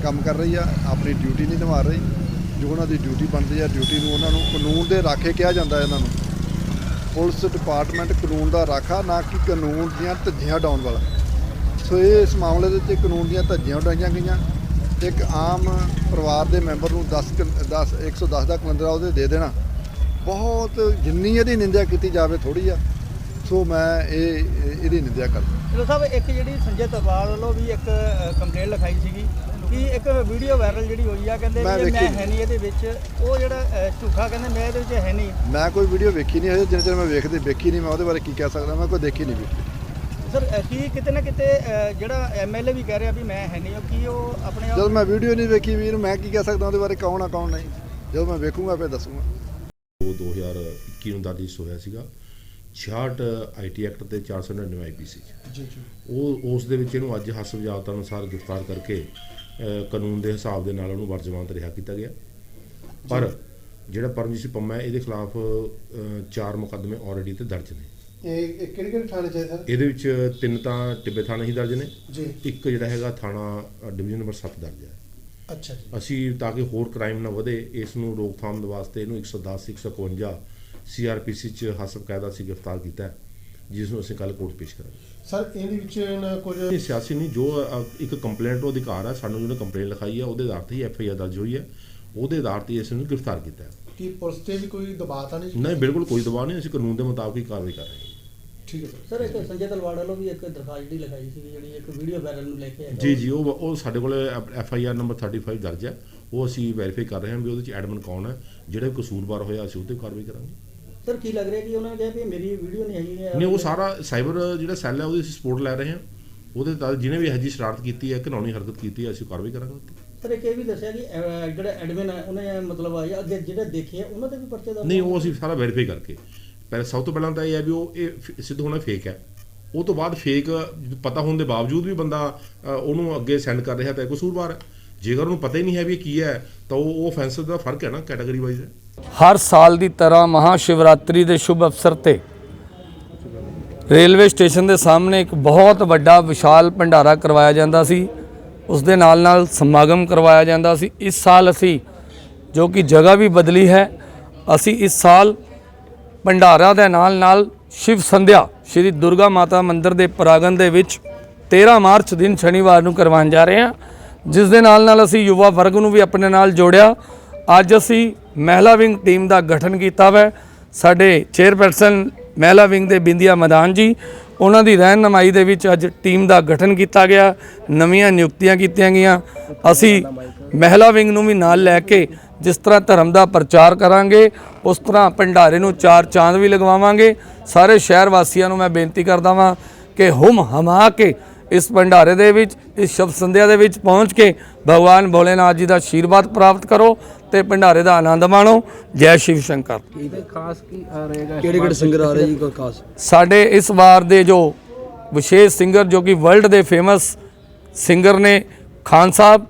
ਕੰਮ ਕਰ ਰਹੀ ਆ, ਆਪਣੀ ਡਿਊਟੀ ਨਹੀਂ ਨਿਭਾ ਰਹੀ। ਜੋ ਉਹਨਾਂ ਦੀ ਡਿਊਟੀ ਬਣਦੀ ਆ, ਡਿਊਟੀ ਨੂੰ ਉਹਨਾਂ ਨੂੰ ਕਾਨੂੰਨ ਦੇ ਰਾਖੇ ਕਿਹਾ ਜਾਂਦਾ ਇਹਨਾਂ ਨੂੰ। ਪੁਲਿਸ ਡਿਪਾਰਟਮੈਂਟ ਕਾਨੂੰਨ ਦਾ ਰਾਖਾ, ਨਾ ਕਿ ਕਾਨੂੰਨ ਦੀਆਂ ਧੱਜੀਆਂ ਉਡਾਉਣ ਵਾਲਾ। ਸੋ ਇਸ ਮਾਮਲੇ ਦੇ ਵਿੱਚ ਕਾਨੂੰਨ ਦੀਆਂ ਧੱਜੀਆਂ ਉਡਾਈਆਂ ਗਈਆਂ। ਇੱਕ ਆਮ ਪਰਿਵਾਰ ਦੇ ਮੈਂਬਰ ਨੂੰ 110 ਦਾ ਕਲੰਦਰਾ ਉਹਦੇ ਦੇ ਦੇਣਾ, ਬਹੁਤ ਜਿੰਨੀ ਇਹਦੀ ਨਿੰਦਿਆ ਕੀਤੀ ਜਾਵੇ ਥੋੜ੍ਹੀ ਆ। ਸੋ ਮੈਂ ਇਹਦੀ ਨਿੰਦਿਆ ਕਰਦਾ। ਚਲੋ ਸਾਹਿਬ ਇੱਕ ਜਿਹੜੀ ਸੰਜੇ ਤਰਵਾਲ ਵੱਲੋਂ ਵੀ ਇੱਕ ਕੰਪਲੇਂਟ ਲਿਖਾਈ ਸੀਗੀ ਕਿ ਇੱਕ ਵੀਡੀਓ ਵਾਇਰਲ ਜਿਹੜੀ ਹੋਈ ਆ ਕਹਿੰਦੇ ਵੀ ਮੈਂ ਹੈ ਨਹੀਂ ਇਹਦੇ ਵਿੱਚ, ਉਹ ਜਿਹੜਾ ਝੂਠਾ ਕਹਿੰਦੇ ਮੈਂ ਇਹਦੇ ਵਿੱਚ ਹੈ ਨਹੀਂ। ਮੈਂ ਕੋਈ ਵੀਡੀਓ ਵੇਖੀ ਨਹੀਂ ਹਜੇ, ਜਿੰਨੇ ਚਿਰ ਮੈਂ ਵੇਖੀ ਨਹੀਂ ਮੈਂ ਉਹਦੇ ਬਾਰੇ ਕੀ ਕਹਿ ਸਕਦਾ, ਮੈਂ ਕੋਈ ਦੇਖੀ ਨਹੀਂ ਵੀਡੀਓ। ਸਰ ਕੀ ਕਿਤੇ ਨਾ ਕਿਤੇ ਜਿਹੜਾ ਐਮਐਲਏ ਵੀ ਕਹਿ ਰਿਹਾ ਵੀ ਮੈਂ ਹੈ ਨਹੀਂ, ਉਹ ਕੀ ਉਹ ਆਪਣੇ ਜਦੋਂ ਮੈਂ ਵੀਡੀਓ ਨਹੀਂ ਵੇਖੀ ਵੀਰ ਮੈਂ ਕੀ ਕਹਿ ਸਕਦਾ ਉਹਦੇ ਬਾਰੇ, ਕੌਣ ਆ ਕੌਣ ਨਹੀਂ, ਜਦੋਂ ਮੈਂ ਵੇਖੂੰਗਾ ਫਿਰ ਦੱਸੂੰਗਾ। ਉਹ 2021 ਨੂੰ ਦਰਜ ਹੋਇਆ ਸੀਗਾ 66 ਆਈਟੀ ਐਕਟ ਤੇ 499 ਆਈਪੀਸੀ ਉਹ ਉਸ ਦੇ ਵਿੱਚ ਇਹਨੂੰ ਅੱਜ ਹਸਬ ਜਾਬਤਾ ਅਨੁਸਾਰ ਗ੍ਰਿਫਤਾਰ ਕਰਕੇ ਕਾਨੂੰਨ ਦੇ ਹਿਸਾਬ ਦੇ ਨਾਲ ਉਹਨੂੰ ਵਰਜਮਾਨਤ ਰਿਹਾ ਕੀਤਾ ਗਿਆ। ਪਰ ਜਿਹੜਾ ਪਰਮਜੀਤ ਸਿੰਘ ਪੰਮਾ ਇਹਦੇ ਖਿਲਾਫ 4 ਮੁਕੱਦਮੇ ਆਲਰੇਡੀ ਤੇ ਦਰਜ ਨੇ। ਇਹ ਕਿਹੜੇ ਥਾਣੇ 'ਚ ਹੈ ਸਰ? ਇਹਦੇ ਵਿੱਚ 3 ਤਾਂ ਟਿੱਬੇ ਥਾਣੇ ਹੀ ਦਰਜ ਨੇ ਜੀ, ਇੱਕ ਜਿਹੜਾ ਹੈਗਾ ਥਾਣਾ ਡਿਵੀਜ਼ਨ ਨੰਬਰ 7 ਦਰਜ ਹੈ। ਅੱਛਾ ਜੀ। ਅਸੀਂ ਤਾਂ ਕਿ ਹੋਰ ਕ੍ਰਾਈਮ ਨਾ ਵਧੇ ਇਸ ਨੂੰ ਰੋਕਥਾਮ ਦੇ ਵਾਸਤੇ ਇਹਨੂੰ 110 151 ਸੀਆਰਪੀਸੀ 'ਚ ਹਸਬ ਕਾਇਦਾ ਅਸੀਂ ਗ੍ਰਿਫਤਾਰ ਕੀਤਾ ਹੈ, ਜਿਸ ਨੂੰ ਅਸੀਂ ਕੱਲ੍ਹ ਕੋਰਟ ਪੇਸ਼ ਕਰਾਂਗੇ। ਸਰ ਇਹਦੇ ਵਿੱਚ ਨਾ ਕੁਝ ਸਿਆਸੀ ਨਹੀਂ, ਜੋ ਇੱਕ ਕੰਪਲੇਂਟ ਉਹ ਅਧਿਕਾਰ ਹੈ, ਸਾਨੂੰ ਜਿਹਨੇ ਕੰਪਲੇਂਟ ਲਿਖਾਈ ਹੈ ਉਹਦੇ ਆਧਾਰ ਤੇ ਹੀ ਐਫਆਈਆਰ ਦਰਜ ਹੋਈ ਹੈ, ਉਹਦੇ ਆਧਾਰ ਤੇ ਇਸ ਨੂੰ ਗ੍ਰਿਫਤਾਰ ਕੀਤਾ ਹੈ। ਕੀ ਪੁਲਿਸ ਤੇ ਵੀ ਕੋਈ ਦਬਾਅ ਤਾਂ ਨਹੀਂ? ਨਹੀਂ, ਬਿਲਕੁਲ ਕੋਈ ਦਬਾਅ ਨਹੀਂ, ਅਸੀਂ ਕਾਨੂੰਨ ਦੇ ਮੁਤਾਬਕ ਹੀ ਕਾਰਵਾਈ ਕਰ ਰਹੇ ਹਾਂ। ਠੀਕ ਹੈ ਸਰ ਇੱਕ ਸੰਜੇ ਤਲਵਾੜ ਵੱਲੋਂ ਵੀ ਇੱਕ ਦਰਖਾਸਤ ਜਿਹੜੀ ਲਗਾਈ ਸੀ, ਜਿਹੜੀ ਇੱਕ ਵੀਡੀਓ ਵਾਇਰਲ ਨੂੰ ਲੈ ਕੇ ਆਇਆ ਜੀ ਉਹ ਸਾਡੇ ਕੋਲ ਐਫਆਈਆਰ ਨੰਬਰ 35 ਦਰਜ ਹੈ, ਉਹ ਅਸੀਂ ਵੈਰੀਫਾਈ ਕਰ ਰਹੇ ਹਾਂ ਵੀ ਉਹਦੇ 'ਚ ਐਡਮਨ ਕੌਣ ਹੈ, ਜਿਹੜਾ ਕਸੂਰਵਾਰ ਹੋਇਆ ਅਸੀਂ ਉਹਤੇ ਕਾਰਵਾਈ ਕਰਾਂਗੇ। ਸਰ ਕੀ ਲੱਗ ਰਿਹਾ ਕਿ ਉਹਨਾਂ ਨੇ ਕਿਹਾ ਵੀ ਮੇਰੀ ਵੀਡੀਓ ਨਹੀਂ ਹੈਗੀ ਨਹੀਂ, ਉਹ ਸਾਰਾ ਸਾਈਬਰ ਜਿਹੜਾ ਸੈੱਲ ਹੈ ਉਹਦੀ ਅਸੀਂ ਸਪੋਰਟ ਲੈ ਰਹੇ ਹਾਂ, ਉਹਦੇ ਤਹਿਤ ਜਿਹਨੇ ਵੀ ਇਹੋ ਜਿਹੀ ਸ਼ਰਾਰਤ ਕੀਤੀ ਹੈ, ਘਿਨਾਉਣੀ ਹਰਕਤ ਕੀਤੀ ਹੈ, ਅਸੀਂ ਕਾਰਵਾਈ ਕਰਾਂਗੇ। ਸਰ ਇਹ ਵੀ ਦੱਸਿਆ ਕਿ ਜਿਹੜਾ ਐਡਮਿਨ ਹੈ ਉਹਨੇ ਮਤਲਬ ਆਇਆ ਅੱਗੇ ਜਿਹੜੇ ਦੇਖੇ ਉਹਨਾਂ ਤੇ ਵੀ ਪਰਚੇ ਦਾ ਨਹੀਂ, ਉਹ ਅਸੀਂ ਸਾਰਾ ਵੈਰੀਫਾਈ ਕਰਕੇ ਪਹਿਲਾਂ ਸਭ ਤੋਂ ਪਹਿਲਾਂ ਤਾਂ ਇਹ ਹੈ ਵੀ ਇਹ ਸਿੱਧ ਹੋਣਾ ਫੇਕ ਹੈ, ਉਹ ਤੋਂ ਬਾਅਦ ਫੇਕ ਪਤਾ ਹੋਣ ਦੇ ਬਾਵਜੂਦ ਵੀ ਬੰਦਾ ਉਹਨੂੰ ਅੱਗੇ ਸੈਂਡ ਕਰ ਰਿਹਾ ਤਾਂ ਕਸੂਰਵਾਰ ਹੈ। ਜੇਕਰ ਉਹਨੂੰ ਪਤਾ ਹੀ ਨਹੀਂ ਹੈ ਵੀ ਕੀ ਹੈ ਤਾਂ ਉਹ offensive ਦਾ ਫਰਕ ਹੈ ਨਾ, ਕੈਟਾਗਰੀ ਵਾਈਜ਼ ਹੈ। ਹਰ ਸਾਲ ਦੀ ਤਰ੍ਹਾਂ ਮਹਾ ਸ਼ਿਵਰਾਤਰੀ ਦੇ ਸ਼ੁਭ ਅਵਸਰ ਤੇ ਰੇਲਵੇ ਸਟੇਸ਼ਨ ਦੇ ਸਾਹਮਣੇ ਇੱਕ ਬਹੁਤ ਵੱਡਾ ਵਿਸ਼ਾਲ ਭੰਡਾਰਾ ਕਰਵਾਇਆ ਜਾਂਦਾ ਸੀ, ਉਸ ਦੇ ਨਾਲ ਸਮਾਗਮ ਕਰਵਾਇਆ ਜਾਂਦਾ ਸੀ। ਇਸ ਸਾਲ ਅਸੀਂ ਜੋ ਕਿ ਜਗ੍ਹਾ ਵੀ ਬਦਲੀ ਹੈ, ਅਸੀਂ ਇਸ ਸਾਲ ਭੰਡਾਰਾ ਦੇ ਨਾਲ ਸ਼ਿਵ ਸੰਧਿਆ ਸ਼੍ਰੀ ਦੁਰਗਾ ਮਾਤਾ ਮੰਦਿਰ ਦੇ ਪ੍ਰਾਂਗਣ ਦੇ ਵਿੱਚ 13 ਮਾਰਚ ਦਿਨ ਸ਼ਨੀਵਾਰ ਨੂੰ ਕਰਵਾਉਣ ਜਾ ਰਹੇ ਹਾਂ, ਜਿਸ ਦੇ ਨਾਲ ਅਸੀਂ ਯੁਵਾ ਵਰਗ ਨੂੰ ਵੀ ਆਪਣੇ ਨਾਲ ਜੋੜਿਆ। ਅੱਜ ਅਸੀਂ ਮਹਿਲਾ ਵਿੰਗ ਟੀਮ ਦਾ ਗਠਨ ਕੀਤਾ ਵਾ। ਸਾਡੇ ਚੇਅਰਪਰਸਨ ਮਹਿਲਾ ਵਿੰਗ ਦੇ ਬਿੰਦੀਆ ਮੈਦਾਨ ਜੀ, ਉਹਨਾਂ ਦੀ ਰਹਿਨੁਮਾਈ ਦੇ ਵਿੱਚ ਅੱਜ ਟੀਮ ਦਾ ਗਠਨ ਕੀਤਾ ਗਿਆ, ਨਵੀਆਂ ਨਿਯੁਕਤੀਆਂ ਕੀਤੀਆਂ ਗਈਆਂ। ਅਸੀਂ ਮਹਿਲਾ ਵਿੰਗ ਨੂੰ ਵੀ ਨਾਲ ਲੈ ਕੇ ਜਿਸ ਤਰ੍ਹਾਂ ਧਰਮ ਦਾ ਪ੍ਰਚਾਰ ਕਰਾਂਗੇ, ਉਸ ਤਰ੍ਹਾਂ ਭੰਡਾਰੇ ਨੂੰ 4 ਚਾਂਦ ਵੀ ਲਗਵਾਵਾਂਗੇ। ਸਾਰੇ ਸ਼ਹਿਰ ਵਾਸੀਆਂ ਨੂੰ ਮੈਂ ਬੇਨਤੀ ਕਰਦਾ ਵਾਂ ਕਿ ਹਮਾ ਕੇ ਇਸ ਭੰਡਾਰੇ ਦੇ ਵਿੱਚ, ਇਸ ਸ਼ੁਭ ਸੰਧਿਆ ਦੇ ਵਿੱਚ ਪਹੁੰਚ ਕੇ ਭਗਵਾਨ ਭੋਲੇਨਾਥ ਜੀ ਦਾ ਆਸ਼ੀਰਵਾਦ ਪ੍ਰਾਪਤ ਕਰੋ ਤੇ ਭੰਡਾਰੇ ਦਾ ਆਨੰਦ ਮਾਣੋ। ਜੈ ਸ਼ਿਵ ਸ਼ੰਕਰ। ਖਾਸ ਕੀ ਆ ਰਹੇਗਾ? ਕਿਹੜੇ ਸਿੰਗਰ ਆ ਰਹੇ ਜੀ ਕੋਈ ਖਾਸ? ਸਾਡੇ ਇਸ ਵਾਰ ਦੇ ਜੋ ਵਿਸ਼ੇਸ਼ ਸਿੰਗਰ ਜੋ ਕਿ ਵਰਲਡ ਦੇ ਫੇਮਸ ਸਿੰਗਰ ਨੇ ਖਾਨ ਸਾਹਿਬ,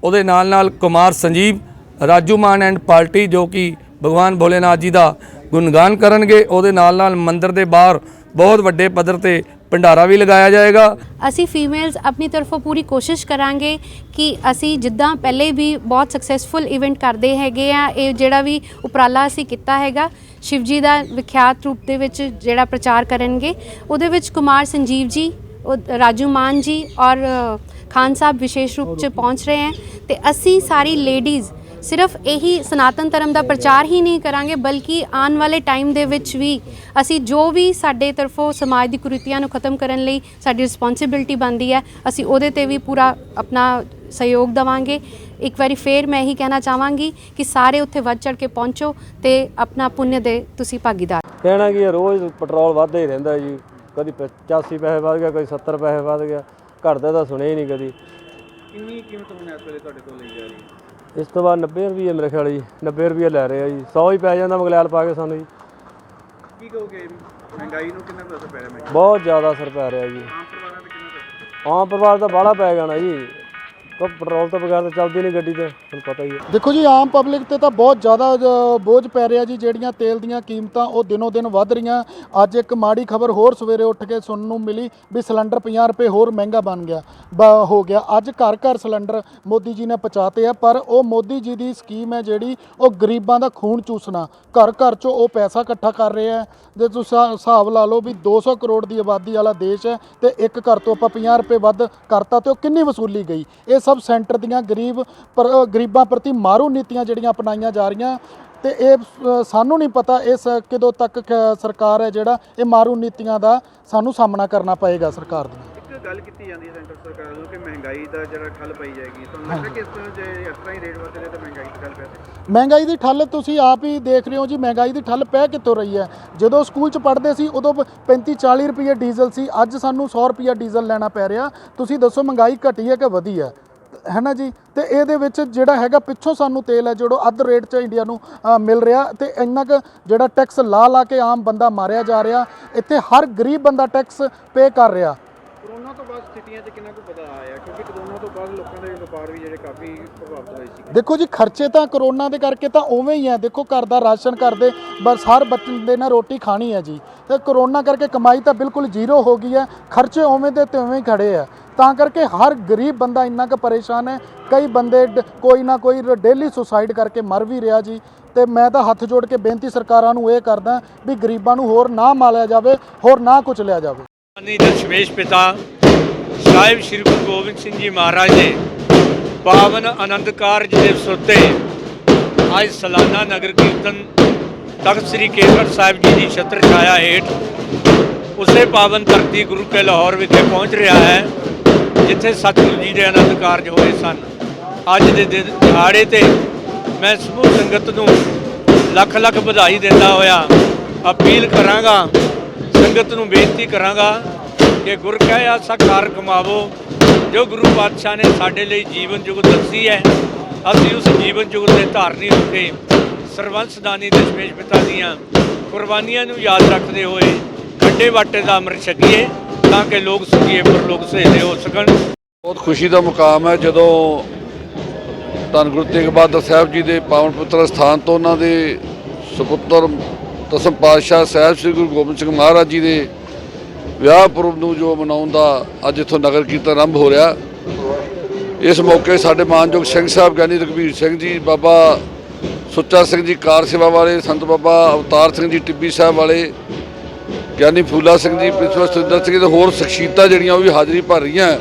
ਉਹਦੇ ਨਾਲ ਕੁਮਾਰ ਸੰਜੀਵ, ਰਾਜੂ ਮਾਨ ਐਂਡ ਪਾਰਟੀ ਜੋ ਕਿ ਭਗਵਾਨ ਭੋਲੇਨਾਥ ਜੀ ਦਾ ਗੁਣਗਾਨ ਕਰਨਗੇ। ਉਹਦੇ ਨਾਲ ਮੰਦਿਰ ਦੇ ਬਾਹਰ ਬਹੁਤ ਵੱਡੇ ਪੱਧਰ ਤੇ ਭੰਡਾਰਾ ਵੀ ਲਗਾਇਆ ਜਾਏਗਾ। ਅਸੀਂ ਫੀਮੇਲਸ ਆਪਣੀ ਤਰਫੋਂ ਪੂਰੀ ਕੋਸ਼ਿਸ਼ ਕਰਾਂਗੇ ਕਿ ਅਸੀਂ ਜਿੱਦਾਂ ਪਹਿਲੇ ਵੀ ਬਹੁਤ ਸਕਸੈਸਫੁਲ ਇਵੈਂਟ ਕਰਦੇ ਹੈਗੇ ਆ, ਇਹ ਜਿਹੜਾ ਵੀ ਉਪਰਾਲਾ ਅਸੀਂ ਕੀਤਾ ਹੈਗਾ ਸ਼ਿਵ ਜੀ ਦਾ ਵਿਖਿਆਤ ਰੂਪ ਦੇ ਵਿੱਚ ਜਿਹੜਾ ਪ੍ਰਚਾਰ ਕਰਨਗੇ, ਉਹਦੇ ਵਿੱਚ ਕੁਮਾਰ ਸੰਜੀਵ ਜੀ, ਰਾਜੂ ਮਾਨ ਜੀ ਔਰ ਖਾਨ ਸਾਹਿਬ ਵਿਸ਼ੇਸ਼ ਰੂਪ 'ਚ ਪਹੁੰਚ ਰਹੇ ਹੈ। ਤੇ ਅਸੀਂ ਸਾਰੀ ਲੇਡੀਜ਼ ਸਿਰਫ ਇਹੀ ਸਨਾਤਨ ਧਰਮ ਦਾ ਪ੍ਰਚਾਰ ਹੀ ਨਹੀਂ ਕਰਾਂਗੇ, ਬਲਕਿ ਆਉਣ ਵਾਲੇ ਟਾਈਮ ਦੇ ਵਿੱਚ ਵੀ ਅਸੀਂ ਜੋ ਵੀ ਸਾਡੇ ਤਰਫੋਂ ਸਮਾਜ ਦੀ ਕੁਰੀਤੀਆਂ ਨੂੰ ਖਤਮ ਕਰਨ ਲਈ ਸਾਡੀ ਰਿਸਪੌਂਸਿਬਿਲਟੀ ਬਣਦੀ ਹੈ, ਅਸੀਂ ਉਹਦੇ ਤੇ ਵੀ ਪੂਰਾ ਆਪਣਾ ਸਹਿਯੋਗ ਦੇਵਾਂਗੇ। ਇੱਕ ਵਾਰੀ ਫੇਰ ਮੈਂ ਇਹੀ ਕਹਿਣਾ ਚਾਹਾਂਗੀ ਕਿ ਸਾਰੇ ਉੱਥੇ ਵੱਧ ਚੜ ਕੇ ਪਹੁੰਚੋ ਤੇ ਆਪਣਾ ਪੁੰਨ ਦੇ ਤੁਸੀਂ ਭਾਗੀਦਾਰ। ਕਹਿਣਾ ਕਿ ਰੋਜ਼ ਪੈਟਰੋਲ ਵੱਧਦਾ ਹੀ ਰਹਿੰਦਾ ਜੀ, ਕਦੀ 85 ਪੈਸੇ ਵੱਧ ਗਿਆ, ਕਦੀ 70 ਪੈਸੇ ਵੱਧ ਗਿਆ, ਘਟਦਾ ਤਾਂ ਸੁਣਿਆ ਹੀ ਨਹੀਂ ਕਦੀ। ਕਿੰਨੀ ਕੀਮਤ ਹੁਣ ਇਸ ਵੇਲੇ ਤੁਹਾਡੇ ਤੋਂ ਲਈ ਜਾ ਰਹੀ ਹੈ? ਇਸ ਤੋਂ ਬਾਅਦ 90 ਰੁਪਏ ਮੇਰੇ ਖਿਆਲ ਜੀ, 90 ਰੁਪਏ ਲੈ ਰਹੇ ਆ ਜੀ, 100 ਹੀ ਪੈ ਜਾਂਦਾ ਮਗਲਿਆਲ ਪਾ ਕੇ ਸਾਨੂੰ ਜੀ। ਕੀ ਕਹੋਗੇ ਮਹਿੰਗਾਈ ਨੂੰ ਕਿੰਨਾ ਅਸਰ ਪੈ ਰਿਹਾ? ਬਹੁਤ ਜ਼ਿਆਦਾ ਅਸਰ ਪੈ ਰਿਹਾ ਜੀ। ਆਮ ਪਰਿਵਾਰਾਂ ਤੇ ਕਿੰਨਾ ਅਸਰ? ਆਮ ਪਰਿਵਾਰ ਤਾਂ ਬਾਹਲਾ ਪੈ ਜਾਣਾ ਜੀ, ਪੈਟਰੋਲ ਤੋਂ ਬਗੈਰ ਤਾਂ ਚੱਲਦੀ ਨਹੀਂ ਗੱਡੀ ਤੇ, ਤੁਹਾਨੂੰ ਪਤਾ ਹੀ ਹੈ। ਦੇਖੋ ਜੀ, ਆਮ ਪਬਲਿਕ ਤੇ ਤਾਂ ਬਹੁਤ ਜ਼ਿਆਦਾ ਬੋਝ ਪੈ ਰਿਹਾ ਜੀ। ਜਿਹੜੀਆਂ ਤੇਲ ਦੀਆਂ ਕੀਮਤਾਂ ਉਹ ਦਿਨੋਂ ਦਿਨ ਵੱਧ ਰਹੀਆਂ। ਅੱਜ ਇੱਕ ਮਾੜੀ ਖਬਰ ਹੋਰ ਸਵੇਰੇ ਉੱਠ ਕੇ ਸੁਣਨ ਨੂੰ ਮਿਲੀ ਵੀ ਸਿਲੰਡਰ 50 ਰੁਪਏ ਹੋਰ ਮਹਿੰਗਾ ਹੋ ਗਿਆ। ਅੱਜ ਘਰ ਘਰ ਸਿਲੰਡਰ ਮੋਦੀ ਜੀ ਨੇ ਪਹੁੰਚਾਤੇ ਆ, ਪਰ ਉਹ ਮੋਦੀ ਜੀ ਦੀ ਸਕੀਮ ਹੈ ਜਿਹੜੀ ਉਹ ਗਰੀਬਾਂ ਦਾ ਖੂਨ ਚੂਸਣਾ। ਘਰ ਘਰ 'ਚੋਂ ਉਹ ਪੈਸਾ ਇਕੱਠਾ ਕਰ ਰਹੇ ਆ। ਜੇ ਤੁਸੀਂ ਹਿਸਾਬ ਲਾ ਲਓ ਵੀ 200 ਕਰੋੜ ਦੀ ਆਬਾਦੀ ਵਾਲਾ ਦੇਸ਼ ਹੈ ਤੇ ਇੱਕ ਘਰ ਤੋਂ ਆਪਾਂ 50 ਰੁਪਏ ਵੱਧ ਕਰਤਾ ਤੇ ਉਹ ਕਿੰਨੀ ਵਸੂਲੀ ਗਈ। ਇਹ ਸਭ ਸੈਂਟਰ ਦੀਆਂ ਗਰੀਬਾਂ ਪ੍ਰਤੀ ਮਾਰੂ ਨੀਤੀਆਂ ਜਿਹੜੀਆਂ ਅਪਣਾਈਆਂ ਜਾ ਰਹੀਆਂ ਤੇ ਇਹ ਸਾਨੂੰ ਨਹੀਂ ਪਤਾ ਇਸ ਕਦੋਂ ਤੱਕ ਸਰਕਾਰ ਹੈ ਜਿਹੜਾ ਇਹ ਮਾਰੂ ਨੀਤੀਆਂ ਦਾ ਸਾਨੂੰ ਸਾਹਮਣਾ ਕਰਨਾ ਪਏਗਾ ਸਰਕਾਰ ਦੀ। ਇੱਕ ਗੱਲ ਕੀਤੀ ਜਾਂਦੀ ਹੈ ਸੈਂਟਰ ਸਰਕਾਰ ਵੱਲੋਂ ਕਿ ਮਹਿੰਗਾਈ ਦਾ ਜਿਹੜਾ ਠੱਲ ਪਈ ਜਾਏਗੀ, ਤੁਹਾਨੂੰ ਲੱਗਦਾ ਕਿ ਇਸ ਤਰ੍ਹਾਂ ਜੇ ਇਸ ਤਰ੍ਹਾਂ ਹੀ ਰੇਟ ਵਧਦੇ ਤਾਂ ਮਹਿੰਗਾਈ ਦੀ ਠੱਲ ਪੈ ਸਕਦੀ? ਮਹਿੰਗਾਈ ਦੀ ਠੱਲ ਤੁਸੀਂ ਆਪ ਹੀ ਦੇਖ ਰਹੇ ਹੋ ਜੀ, ਮਹਿੰਗਾਈ ਦੀ ਠੱਲ ਪੈ ਕਿੱਥੋਂ ਰਹੀ ਹੈ। ਜਦੋਂ ਸਕੂਲ 'ਚ ਪੜ੍ਹਦੇ ਸੀ ਉਦੋਂ 35-40 ਰੁਪਏ ਡੀਜ਼ਲ ਸੀ, ਅੱਜ ਸਾਨੂੰ 100 ਰੁਪਏ ਡੀਜ਼ਲ ਲੈਣਾ ਪੈ ਰਿਹਾ। ਤੁਸੀਂ ਦੱਸੋ ਮਹਿੰਗਾਈ ਘਟੀ ਹੈ ਕਿ ਵਧੀ ਹੈ ਨਾ ਜੀ। ਤੇ ਇਹਦੇ ਵਿੱਚ ਜਿਹੜਾ ਹੈਗਾ ਪਿੱਛੋਂ ਸਾਨੂੰ ਤੇਲ ਹੈ ਜਿਹੜਾ ਅੱਧ ਰੇਟ 'ਚ ਇੰਡੀਆ ਨੂੰ ਮਿਲ ਰਿਹਾ, ਤੇ ਇੰਨਾ ਕੁ ਜਿਹੜਾ ਟੈਕਸ ਲਾ ਕੇ ਆਮ ਬੰਦਾ ਮਾਰਿਆ ਜਾ ਰਿਹਾ। ਇੱਥੇ ਹਰ ਗਰੀਬ ਬੰਦਾ ਟੈਕਸ ਪੇ ਕਰ ਰਿਹਾ। ਕਰੋਨਾ ਤੋਂ ਬਾਅਦ ਸਥਿਤੀਆਂ 'ਚ ਕਿੰਨਾ ਕੁ ਬਦਲਾਅ ਆਇਆ, ਕਿਉਂਕਿ ਕਰੋਨਾ ਤੋਂ ਬਾਅਦ ਲੋਕਾਂ ਦੇ ਵਪਾਰ ਵੀ ਜਿਹੜੇ ਕਾਫੀ ਪ੍ਰਭਾਵਿਤ ਹੋਏ ਸੀ? ਦੇਖੋ ਜੀ, ਖਰਚੇ ਤਾਂ ਕਰੋਨਾ ਦੇ ਕਰਕੇ ਤਾਂ ਉਵੇਂ ਹੀ ਹੈ। ਦੇਖੋ ਘਰ ਦਾ ਰਾਸ਼ਨ ਕਰਦੇ ਬਸ ਹਰ ਬੰਦੇ ਨੇ ਰੋਟੀ ਖਾਣੀ ਹੈ ਜੀ, ਤੇ ਕਰੋਨਾ ਕਰਕੇ ਕਮਾਈ ਤਾਂ ਬਿਲਕੁਲ ਜ਼ੀਰੋ ਹੋ ਗਈ ਹੈ, ਖਰਚੇ ਉਵੇਂ ਦੇ ਤੇ ਉਵੇਂ ਹੀ ਖੜੇ ਆ। ਤਾਂ ਕਰਕੇ ਹਰ ਗਰੀਬ ਬੰਦਾ ਇੰਨਾ ਕੁ ਪਰੇਸ਼ਾਨ ਹੈ। ਕਈ ਬੰਦੇ ਕੋਈ ਨਾ ਕੋਈ ਡੇਲੀ ਸੁਸਾਈਡ ਕਰਕੇ ਮਰ ਵੀ ਰਿਹਾ ਜੀ। ਤੇ ਮੈਂ ਤਾਂ ਹੱਥ ਜੋੜ ਕੇ ਬੇਨਤੀ ਸਰਕਾਰਾਂ ਨੂੰ ਇਹ ਕਰਦਾ ਵੀ ਗਰੀਬਾਂ ਨੂੰ ਹੋਰ ਨਾ ਮਾਲਿਆ ਜਾਵੇ, ਹੋਰ ਨਾ ਕੁਚਲਿਆ ਜਾਵੇ। ਦਸ਼ਮੇਸ਼ ਪਿਤਾ ਸਾਹਿਬ ਸ੍ਰੀ ਗੁਰੂ ਗੋਬਿੰਦ ਸਿੰਘ ਜੀ ਮਹਾਰਾਜ ਦੇ ਪਾਵਨ ਆਨੰਦ ਕਾਰਜ ਦਿਵਸ ਉੱਤੇ ਅੱਜ ਸਾਲਾਨਾ ਨਗਰ ਕੀਰਤਨ ਤਖਤ ਸ੍ਰੀ ਕੇਸਗੜ੍ਹ ਸਾਹਿਬ ਜੀ ਦੀ ਛਤਰ ਛਾਇਆ ਹੇਠ ਉਸੇ ਪਾਵਨ ਧਰਤੀ ਗੁਰੂ ਕੇ ਲਾਹੌਰ ਵਿਖੇ ਪਹੁੰਚ ਰਿਹਾ ਹੈ, ਜਿੱਥੇ ਸਤਿਗੁਰੂ ਜੀ ਦੇ ਆਨੰਦ ਕਾਰਜ ਹੋਏ ਸਨ। ਅੱਜ ਦੇ ਦਿਹਾੜੇ ਤੇ ਮੈਂ ਸਮੂਹ ਸੰਗਤ ਨੂੰ ਲੱਖ ਲੱਖ ਵਧਾਈ ਦਿੰਦਾ ਹੋਇਆ ਅਪੀਲ ਕਰਾਂਗਾ, ਸੰਗਤ ਨੂੰ ਬੇਨਤੀ ਕਰਾਂਗਾ ਕਿ ਗੁਰ ਕਹਿ ਆਸਾ ਕਾਰ ਕਮਾਵੋ। ਜੋ ਗੁਰੂ ਪਾਤਸ਼ਾਹ ਨੇ ਸਾਡੇ ਲਈ ਜੀਵਨ ਜੁਗਤ ਦੱਸੀ ਹੈ, ਅਸੀਂ ਉਸ ਜੀਵਨ ਜੁਗਤ ਦੇ ਧਾਰਨੀ ਹੋ ਕੇ ਸਰਬੰਸ ਦਾਨੀ ਦਸ਼ਮੇਸ਼ ਪਿਤਾ ਦੀਆਂ ਕੁਰਬਾਨੀਆਂ ਨੂੰ ਯਾਦ ਰੱਖਦੇ ਹੋਏ ਖੰਡੇ ਬਾਟੇ ਦਾ ਅੰਮ੍ਰਿਤ ਛਕੀਏ, ਤਾਂ ਕਿ ਲੋਕ ਸੁਖੀਏ ਪਰਲੋਕ ਸਹੇਲੇ ਹੋ ਸਕਣ। ਬਹੁਤ ਖੁਸ਼ੀ ਦਾ ਮੁਕਾਮ ਹੈ ਜਦੋਂ ਧੰਨ ਗੁਰੂ ਤੇਗ ਬਹਾਦਰ ਸਾਹਿਬ ਜੀ ਦੇ ਪਾਵਨ ਪਵਿੱਤਰ ਸਥਾਨ ਤੋਂ ਉਹਨਾਂ ਦੇ ਸੁਪੁੱਤਰ ਦਸਮ ਪਾਤਸ਼ਾਹ ਸਾਹਿਬ ਸ੍ਰੀ ਗੁਰੂ ਗੋਬਿੰਦ ਸਿੰਘ ਮਹਾਰਾਜ ਜੀ ਦੇ ਵਿਆਹ ਪੁਰਬ ਨੂੰ ਜੋ ਮਨਾਉਣ ਦਾ ਅੱਜ ਇੱਥੋਂ ਨਗਰ ਕੀਰਤਨ ਆਰੰਭ ਹੋ ਰਿਹਾ। ਇਸ ਮੌਕੇ ਸਾਡੇ ਮਾਨਯੋਗ ਸਿੰਘ ਸਾਹਿਬ ਗਿਆਨੀ ਰਘਬੀਰ ਸਿੰਘ ਜੀ, ਬਾਬਾ ਸੁੱਚਾ ਸਿੰਘ ਜੀ ਕਾਰ ਸੇਵਾ ਵਾਲੇ, ਸੰਤ ਬਾਬਾ ਅਵਤਾਰ ਸਿੰਘ ਜੀ ਟਿੱਬੀ ਸਾਹਿਬ ਵਾਲੇ, ਗਿਆਨੀ ਫੂਲਾ ਸਿੰਘ ਜੀ, ਪ੍ਰਿੰਸੀਪਲ ਸੁਰਿੰਦਰ ਸਿੰਘ ਤੇ ਹੋਰ ਸ਼ਖਸੀਅਤਾਂ ਜਿਹੜੀਆਂ ਉਹ ਵੀ ਹਾਜ਼ਰੀ ਭਰ ਰਹੀਆਂ।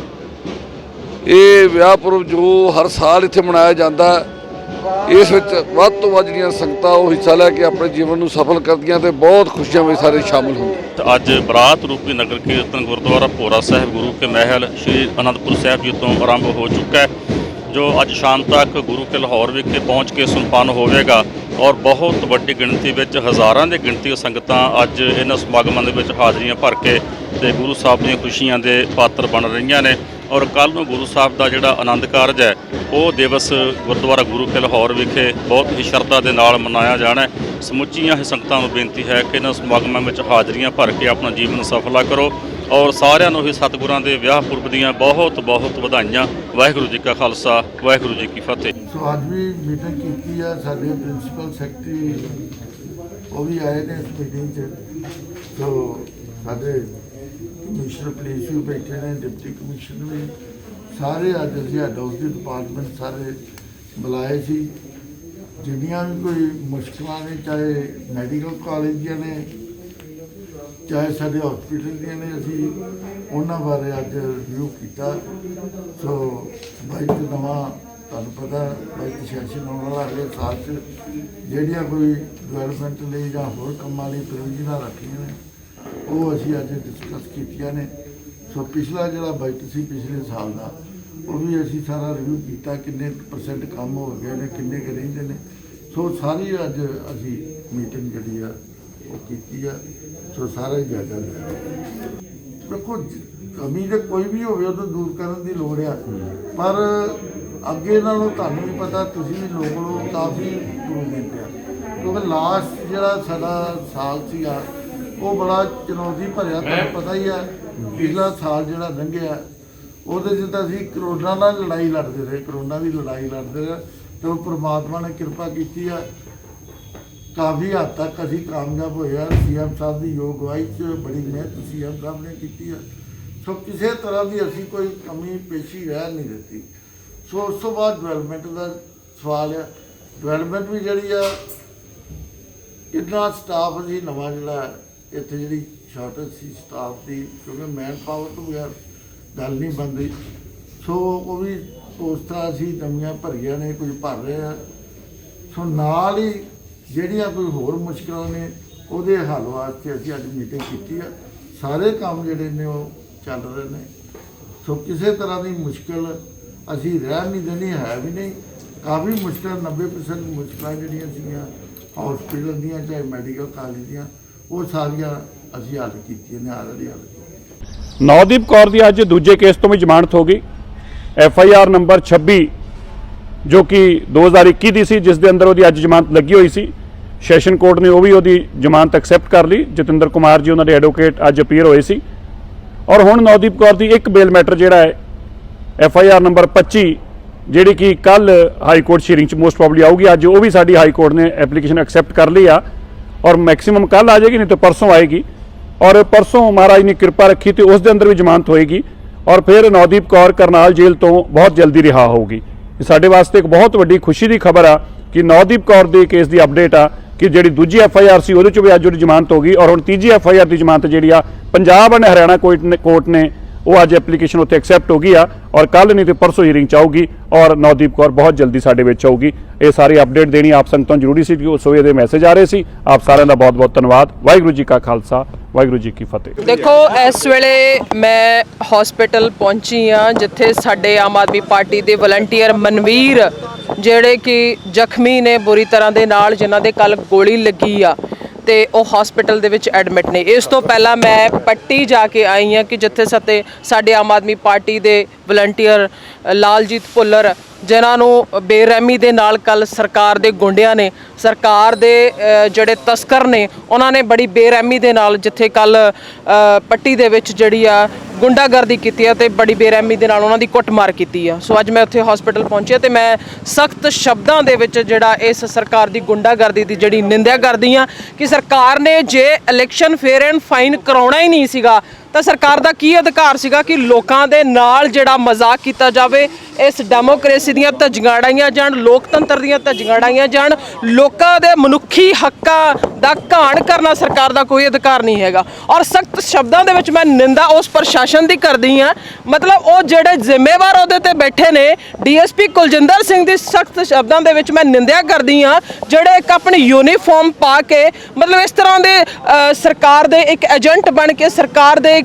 ਇਹ ਵਿਆਹ ਪੁਰਬ ਜੋ ਹਰ ਸਾਲ ਇੱਥੇ ਮਨਾਇਆ ਜਾਂਦਾ, ਇਸ ਵਿੱਚ ਵੱਧ ਤੋਂ ਵੱਧ ਜਿਹੜੀਆਂ ਸੰਗਤਾਂ ਉਹ ਹਿੱਸਾ ਲੈ ਕੇ ਆਪਣੇ ਜੀਵਨ ਨੂੰ ਸਫਲ ਕਰਦੀਆਂ ਤੇ ਬਹੁਤ ਖੁਸ਼ੀਆਂ ਵਿੱਚ ਸਾਰੇ ਸ਼ਾਮਲ ਹੁੰਦੇ। ਅੱਜ ਬਰਾਤ ਰੂਪੀ ਨਗਰ ਕੀਰਤਨ ਗੁਰਦੁਆਰਾ ਭੋਰਾ ਸਾਹਿਬ ਗੁਰੂ ਕੇ ਮਹਿਲ ਸ਼੍ਰੀ ਅਨੰਦਪੁਰ ਸਾਹਿਬ ਜੀ ਤੋਂ ਆਰੰਭ ਹੋ ਚੁੱਕਾ ਹੈ, ਜੋ ਅੱਜ ਸ਼ਾਮ ਤੱਕ ਗੁਰੂ ਕੇ ਲਾਹੌਰ ਵਿਖੇ ਪਹੁੰਚ ਕੇ ਸੰਪੰਨ ਹੋਵੇਗਾ। ਔਰ ਬਹੁਤ ਵੱਡੀ ਗਿਣਤੀ ਵਿੱਚ ਹਜ਼ਾਰਾਂ ਦੀ ਗਿਣਤੀ ਸੰਗਤਾਂ ਅੱਜ ਇਹਨਾਂ ਸਮਾਗਮਾਂ ਦੇ ਵਿੱਚ ਹਾਜ਼ਰੀਆਂ ਭਰ ਕੇ ਤੇ ਗੁਰੂ ਸਾਹਿਬ ਦੀਆਂ ਖੁਸ਼ੀਆਂ ਦੇ ਪਾਤਰ ਬਣ ਰਹੀਆਂ ਨੇ। ਔਰ ਕੱਲ੍ਹ ਨੂੰ ਗੁਰੂ ਸਾਹਿਬ ਦਾ ਜਿਹੜਾ ਆਨੰਦ ਕਾਰਜ ਹੈ ਉਹ ਦਿਵਸ ਗੁਰਦੁਆਰਾ ਗੁਰੂ ਕੇ ਲਾਹੌਰ ਵਿਖੇ ਬਹੁਤ ਹੀ ਸ਼ਰਧਾ ਦੇ ਨਾਲ ਮਨਾਇਆ ਜਾਣਾ। ਸਮੁੱਚੀਆਂ ਹੀ ਸੰਗਤਾਂ ਨੂੰ ਬੇਨਤੀ ਹੈ ਕਿ ਇਹਨਾਂ ਸਮਾਗਮਾਂ ਵਿੱਚ ਹਾਜ਼ਰੀਆਂ ਭਰ ਕੇ ਆਪਣਾ ਜੀਵਨ ਸਫਲਾ ਕਰੋ। ਔਰ ਸਾਰਿਆਂ ਨੂੰ ਹੀ ਸਤਿਗੁਰਾਂ ਦੇ ਵਿਆਹ ਪੁਰਬ ਦੀਆਂ ਬਹੁਤ ਬਹੁਤ ਵਧਾਈਆਂ। ਵਾਹਿਗੁਰੂ ਜੀ ਕਾ ਖਾਲਸਾ, ਵਾਹਿਗੁਰੂ ਜੀ ਕੀ ਫਤਿਹ। ਸੋ ਅੱਜ ਵੀ ਮੀਟਿੰਗ ਕੀਤੀ ਹੈ, ਸਾਡੇ ਪ੍ਰਿੰਸੀਪਲ ਸੈਕਟਰੀ ਉਹ ਵੀ ਆਏ ਨੇ ਇਸ ਮੀਟਿੰਗ 'ਚ। ਸੋ ਸਾਡੇ ਕਮਿਸ਼ਨਰ ਪੁਲਿਸ ਵੀ ਬੈਠੇ ਨੇ, ਡਿਪਟੀ ਕਮਿਸ਼ਨਰ ਵੀ, ਸਾਰੇ ਅੱਜ ਅਸੀਂ ਹੈੱਡ ਹਾਊਸ ਦੇ ਡਿਪਾਰਟਮੈਂਟ ਸਾਰੇ ਬੁਲਾਏ ਸੀ। ਜਿੰਨੀਆਂ ਵੀ ਕੋਈ ਮੁਸ਼ਕਲਾਂ ਨੇ, ਚਾਹੇ ਮੈਡੀਕਲ ਕਾਲਜ ਦੀਆਂ ਨੇ, ਚਾਹੇ ਸਾਡੇ ਹਸਪੀਟਲ ਦੀਆਂ ਨੇ, ਅਸੀਂ ਉਹਨਾਂ ਬਾਰੇ ਅੱਜ ਰਿਵਿਊ ਕੀਤਾ। ਸੋ ਬਾਈਕ ਨਵਾਂ ਤੁਹਾਨੂੰ ਪਤਾ ਬਾਈਕ ਸੈਸ਼ਨ ਆਉਣ ਵਾਲਾ ਅਗਲੇ ਸਾਲ 'ਚ, ਜਿਹੜੀਆਂ ਕੋਈ ਡਿਵੈਲਪਮੈਂਟ ਲਈ ਜਾਂ ਹੋਰ ਕੰਮਾਂ ਲਈ ਪ੍ਰੋਵੀਜ਼ਨਾਂ ਰੱਖੀਆਂ ਨੇ ਉਹ ਅਸੀਂ ਅੱਜ ਡਿਸਕਸ ਕੀਤੀਆਂ ਨੇ। ਸੋ ਪਿਛਲਾ ਜਿਹੜਾ ਬਜਟ ਸੀ ਪਿਛਲੇ ਸਾਲ ਦਾ ਉਹ ਵੀ ਅਸੀਂ ਸਾਰਾ ਰਿਵਿਊ ਕੀਤਾ, ਕਿੰਨੇ % ਕੰਮ ਹੋ ਗਏ ਨੇ, ਕਿੰਨੇ ਕੁ ਰਹਿੰਦੇ ਨੇ। ਸੋ ਸਾਰੀ ਅੱਜ ਅਸੀਂ ਮੀਟਿੰਗ ਜਿਹੜੀ ਆ ਉਹ ਕੀਤੀ ਆ। ਸੋ ਸਾਰਾ ਹੀ ਜਾਇਜ਼ਾ ਲਿਆ। ਦੇਖੋ ਕਮੀ ਜੇ ਕੋਈ ਵੀ ਹੋਵੇ ਉਹ ਤਾਂ ਦੂਰ ਕਰਨ ਦੀ ਲੋੜ ਆ, ਪਰ ਅੱਗੇ ਨਾਲੋਂ ਤੁਹਾਨੂੰ ਵੀ ਪਤਾ, ਤੁਸੀਂ ਵੀ ਲੋਕ ਨੂੰ ਕਾਫੀ ਇੰਪਰੂਵਮੈਂਟ ਆ, ਕਿਉਂਕਿ ਲਾਸਟ ਜਿਹੜਾ ਸਾਡਾ ਸਾਲ ਸੀਗਾ ਉਹ ਬੜਾ ਚੁਣੌਤੀ ਭਰਿਆ। ਤੁਹਾਨੂੰ ਪਤਾ ਹੀ ਆ ਪਿਛਲਾ ਸਾਲ ਜਿਹੜਾ ਲੰਘਿਆ ਉਹਦੇ 'ਚ ਤਾਂ ਅਸੀਂ ਕਰੋਨਾ ਨਾਲ ਲੜਾਈ ਲੜਦੇ ਰਹੇ, ਕਰੋਨਾ ਦੀ ਲੜਾਈ ਲੜਦੇ ਰਹੇ, ਤੇ ਉਹ ਪ੍ਰਮਾਤਮਾ ਨੇ ਕਿਰਪਾ ਕੀਤੀ ਆ, ਕਾਫੀ ਹੱਦ ਤੱਕ ਅਸੀਂ ਕਾਮਯਾਬ ਹੋਏ ਆ। CM ਸਾਹਿਬ ਦੀ ਯੋਗ ਅਗਵਾਈ 'ਚ ਬੜੀ ਮਿਹਨਤ CM ਸਾਹਿਬ ਨੇ ਕੀਤੀ ਆ। ਸੋ ਕਿਸੇ ਤਰ੍ਹਾਂ ਦੀ ਅਸੀਂ ਕੋਈ ਕਮੀ ਪੇਸ਼ੀ ਰਹਿ ਨਹੀਂ ਦਿੱਤੀ। ਸੋ ਉਸ ਤੋਂ ਬਾਅਦ ਡਿਵੈਲਪਮੈਂਟ ਦਾ ਸਵਾਲ ਆ। ਡਿਵੈਲਪਮੈਂਟ ਵੀ ਜਿਹੜੀ ਆ, ਕਿੰਨਾ ਸਟਾਫ ਅਸੀਂ ਨਵਾਂ ਜਿਹੜਾ ਇੱਥੇ ਜਿਹੜੀ ਸ਼ਾਰਟੇਜ ਸੀ ਸਟਾਫ ਦੀ, ਕਿਉਂਕਿ ਮੈਨ ਪਾਵਰ ਤੋਂ ਬਗੈਰ ਗੱਲ ਨਹੀਂ ਬਣਦੀ। ਸੋ ਉਹ ਵੀ ਪੋਸਟਾਂ ਅਸੀਂ ਨਵੀਆਂ ਭਰੀਆਂ ਨੇ, ਕੁਝ ਭਰ ਰਹੇ ਆ। ਸੋ ਨਾਲ ਹੀ ਜਿਹੜੀਆਂ ਕੋਈ ਹੋਰ ਮੁਸ਼ਕਲਾਂ ਨੇ ਉਹਦੇ ਹੱਲ ਵਾਸਤੇ ਅਸੀਂ ਅੱਜ ਮੀਟਿੰਗ ਕੀਤੀ ਆ। ਸਾਰੇ ਕੰਮ ਜਿਹੜੇ ਨੇ ਉਹ ਚੱਲ ਰਹੇ ਨੇ, ਸੋ ਕਿਸੇ ਤਰ੍ਹਾਂ ਦੀ ਮੁਸ਼ਕਲ ਅਸੀਂ ਰਹਿਣ ਨਹੀਂ ਦੇਣੀ, ਹੈ ਵੀ ਨਹੀਂ। ਕਾਫੀ ਮੁਸ਼ਕਲ 90% ਮੁਸ਼ਕਲਾਂ ਜਿਹੜੀਆਂ ਸੀਗੀਆਂ ਹਸਪੀਟਲ ਦੀਆਂ ਚਾਹੇ ਮੈਡੀਕਲ ਕਾਲਜ ਦੀਆਂ, ਉਹ ਸਾਰੀਆਂ ਅਸੀਂ ਹੱਲ ਕੀਤੀਆਂ ਨੇ, ਆਲਰੇਡੀ ਹੱਲ ਕੀਤੀਆਂ। ਨੌਦੀਪ ਕੌਰ ਦੀ ਅੱਜ ਦੂਜੇ ਕੇਸ ਤੋਂ ਵੀ ਜ਼ਮਾਨਤ ਹੋ ਗਈ। FIR ਨੰਬਰ 26 ਜੋ ਕਿ 2021 ਦੀ ਸੀ, ਜਿਸ ਦੇ ਅੰਦਰ ਉਹਦੀ ਅੱਜ ਜ਼ਮਾਨਤ ਲੱਗੀ ਹੋਈ ਸੀ। ਸੈਸ਼ਨ ਕੋਰਟ ਨੇ ਉਹ ਵੀ ਉਹਦੀ ਜ਼ਮਾਨਤ ਐਕਸੈਪਟ ਕਰ ਲਈ। ਜਤਿੰਦਰ ਕੁਮਾਰ ਜੀ ਉਹਨਾਂ ਦੇ ਐਡਵੋਕੇਟ ਅੱਜ ਅਪੀਅਰ ਹੋਏ ਸੀ ਔਰ ਹੁਣ ਨੌਦੀਪ ਕੌਰ ਦੀ ਇੱਕ ਬੇਲ ਮੈਟਰ ਜਿਹੜਾ ਹੈ FIR ਨੰਬਰ 25 ਜਿਹੜੀ ਕਿ ਕੱਲ ਹਾਈ ਕੋਰਟ ਹੀਅਰਿੰਗ 'ਚ ਮੋਸਟ ਪ੍ਰੋਬਬਲੀ ਆਊਗੀ, ਅੱਜ ਉਹ ਵੀ ਸਾਡੀ ਹਾਈ ਕੋਰਟ ਨੇ ਐਪਲੀਕੇਸ਼ਨ ਐਕਸੈਪਟ ਕਰ ਲਈ ਆ ਔਰ ਮੈਕਸਿਮਮ ਕੱਲ ਆ ਜਾਏਗੀ, ਨਹੀਂ ਤਾਂ ਪਰਸੋਂ ਆਏਗੀ। ਔਰ ਪਰਸੋਂ ਮਹਾਰਾਜ ਨੇ ਕਿਰਪਾ ਰੱਖੀ ਤੇ ਉਸ ਦੇ ਅੰਦਰ ਵੀ ਜ਼ਮਾਨਤ ਹੋਏਗੀ ਔਰ ਫਿਰ ਨੌਦੀਪ ਕੌਰ ਕਰਨਾਲ ਜੇਲ੍ਹ ਤੋਂ ਬਹੁਤ ਜਲਦੀ ਰਿਹਾ ਹੋਊਗੀ। ਇਹ ਸਾਡੇ ਵਾਸਤੇ ਇੱਕ ਬਹੁਤ ਵੱਡੀ ਖੁਸ਼ੀ ਦੀ ਖਬਰ ਆ ਕਿ ਨੌਦੀਪ ਕੌਰ ਦੇ ਕੇਸ ਦੀ ਅਪਡੇਟ ਆ ਕਿ ਜਿਹੜੀ ਦੂਜੀ FIR ਸੀ ਉਹਦੇ 'ਚ ਵੀ ਅੱਜ ਉਹਦੀ ਜ਼ਮਾਨਤ ਹੋ ਗਈ ਔਰ ਹੁਣ ਤੀਜੀ FIR ਦੀ ਜ਼ਮਾਨਤ ਜਿਹੜੀ ਆ ਪੰਜਾਬ ਅਤੇ ਹਰਿਆਣਾ ਕੋਰਟ ਨੇ ਉਹ ਅੱਜ ਐਪਲੀਕੇਸ਼ਨ ਉੱਥੇ ਐਕਸੈਪਟ ਹੋ ਗਈ ਆ ਔਰ ਕੱਲ ਨਹੀਂ ਤੇ ਪਰਸੋਂ ਹੀਅਰਿੰਗ 'ਚ ਆਊਗੀ ਔਰ ਨੌਦੀਪ ਕੌਰ ਬਹੁਤ ਜਲਦੀ ਸਾਡੇ ਵਿੱਚ ਆਊਗੀ। ਇਹ ਸਾਰੀ ਅਪਡੇਟ ਦੇਣੀ ਆਪ ਸੰਗਤਾਂ ਨੂੰ ਜ਼ਰੂਰੀ ਸੀ ਕਿ ਸਵੇਰ ਦੇ ਮੈਸੇਜ ਆ ਰਹੇ ਸੀ। ਆਪ ਸਾਰਿਆਂ ਦਾ ਬਹੁਤ ਬਹੁਤ ਧੰਨਵਾਦ। ਵਾਹਿਗੁਰੂ ਜੀ ਕਾ ਖਾਲਸਾ, ਵਾਹਿਗੁਰੂ ਜੀ ਕੀ ਫਤਿਹ। ਦੇਖੋ, ਇਸ ਵੇਲੇ ਮੈਂ ਹਸਪੀਟਲ ਪਹੁੰਚੀ ਆ ਜਿੱਥੇ ਸਾਡੇ ਆਮ ਆਦਮੀ ਪਾਰਟੀ ਦੇ ਵਲੰਟੀਅਰ ਮਨਵੀਰ ਜਿਹੜੇ ਕਿ ਜ਼ਖਮੀ ਨੇ ਬੁਰੀ ਤਰ੍ਹਾਂ ਦੇ ਨਾਲ, ਜਿਨ੍ਹਾਂ ਦੇ ਕੱਲ ਗੋਲੀ ਲੱਗੀ ਆ ਤੇ ਉਹ ਹਸਪੀਟਲ ਦੇ ਵਿੱਚ ਐਡਮਿਟ ਨੇ। ਇਸ ਤੋਂ ਪਹਿਲਾਂ ਮੈਂ ਪੱਟੀ ਜਾ ਕੇ ਆਈ ਹਾਂ ਕਿ ਜਿੱਥੇ ਸਾਡੇ ਆਮ ਆਦਮੀ ਪਾਰਟੀ ਦੇ ਵਲੰਟੀਅਰ ਲਾਲਜੀਤ ਭੁੱਲਰ, ਜਿਨ੍ਹਾਂ ਨੂੰ ਬੇਰਹਿਮੀ ਦੇ ਨਾਲ ਕੱਲ ਸਰਕਾਰ ਦੇ ਗੁੰਡਿਆਂ ਨੇ, ਸਰਕਾਰ ਦੇ ਜਿਹੜੇ ਤਸਕਰ ਨੇ, ਉਹਨਾਂ ਨੇ ਬੜੀ ਬੇਰਹਿਮੀ ਦੇ ਨਾਲ ਜਿੱਥੇ ਕੱਲ ਪੱਟੀ ਦੇ ਵਿੱਚ ਜਿਹੜੀ ਆ ਗੁੰਡਾਗਰਦੀ ਕੀਤੀ ਆ ਤੇ ਬੜੀ ਬੇਰਹਿਮੀ ਦੇ ਨਾਲ ਉਹਨਾਂ ਦੀ ਕੁੱਟਮਾਰ ਕੀਤੀ ਆ। ਸੋ ਅੱਜ ਮੈਂ ਉੱਥੇ ਹਸਪੀਟਲ ਪਹੁੰਚਿਆ ਤੇ ਮੈਂ ਸਖਤ ਸ਼ਬਦਾਂ ਦੇ ਵਿੱਚ ਜਿਹੜਾ ਇਸ ਸਰਕਾਰ ਦੀ ਗੁੰਡਾਗਰਦੀ ਦੀ ਜਿਹੜੀ ਨਿੰਦਿਆ ਕਰਦੀ ਆ ਕਿ ਸਰਕਾਰ ਨੇ ਜੇ ਇਲੈਕਸ਼ਨ ਫੇਅਰ ਐਂਡ ਫਾਈਨ ਕਰਾਉਣਾ ਹੀ ਨਹੀਂ ਸੀਗਾ ਤਾਂ ਸਰਕਾਰ ਦਾ ਕੀ ਅਧਿਕਾਰ ਸੀਗਾ ਕਿ ਲੋਕਾਂ ਦੇ ਨਾਲ ਜਿਹੜਾ ਮਜ਼ਾਕ ਕੀਤਾ ਜਾਵੇ, ਇਸ ਡੈਮੋਕ੍ਰੇਸੀ ਦੀਆਂ ਧੱਜੀਆਂ ਉਡਾਈਆਂ ਜਾਣ, ਲੋਕਤੰਤਰ ਦੀਆਂ ਧੱਜੀਆਂ ਉਡਾਈਆਂ ਜਾਣ, ਲੋਕਾਂ ਦੇ ਮਨੁੱਖੀ ਹੱਕਾਂ ਦਾ ਘਾਣ ਕਰਨਾ ਸਰਕਾਰ ਦਾ ਕੋਈ ਅਧਿਕਾਰ ਨਹੀਂ ਹੈਗਾ। ਔਰ ਸਖਤ ਸ਼ਬਦਾਂ ਦੇ ਵਿੱਚ ਮੈਂ ਨਿੰਦਾ ਉਸ ਪ੍ਰਸ਼ਾਸਨ ਦੀ ਕਰਦੀ ਹਾਂ, ਮਤਲਬ ਉਹ ਜਿਹੜੇ ਜ਼ਿੰਮੇਵਾਰ ਅਹੁਦੇ ਤੇ ਬੈਠੇ ਨੇ, DSP ਕੁਲਜਿੰਦਰ ਸਿੰਘ ਦੀ ਸਖਤ ਸ਼ਬਦਾਂ ਦੇ ਵਿੱਚ ਮੈਂ ਨਿੰਦਿਆ ਕਰਦੀ ਹਾਂ, ਜਿਹੜੇ ਇੱਕ ਆਪਣੀ ਯੂਨੀਫਾਰਮ ਪਾ ਕੇ ਮਤਲਬ ਇਸ ਤਰ੍ਹਾਂ ਦੇ ਸਰਕਾਰ ਦੇ ਇੱਕ ਏਜੰਟ ਬਣ ਕੇ, ਸਰਕਾਰ ਦੇ ਇੱਕ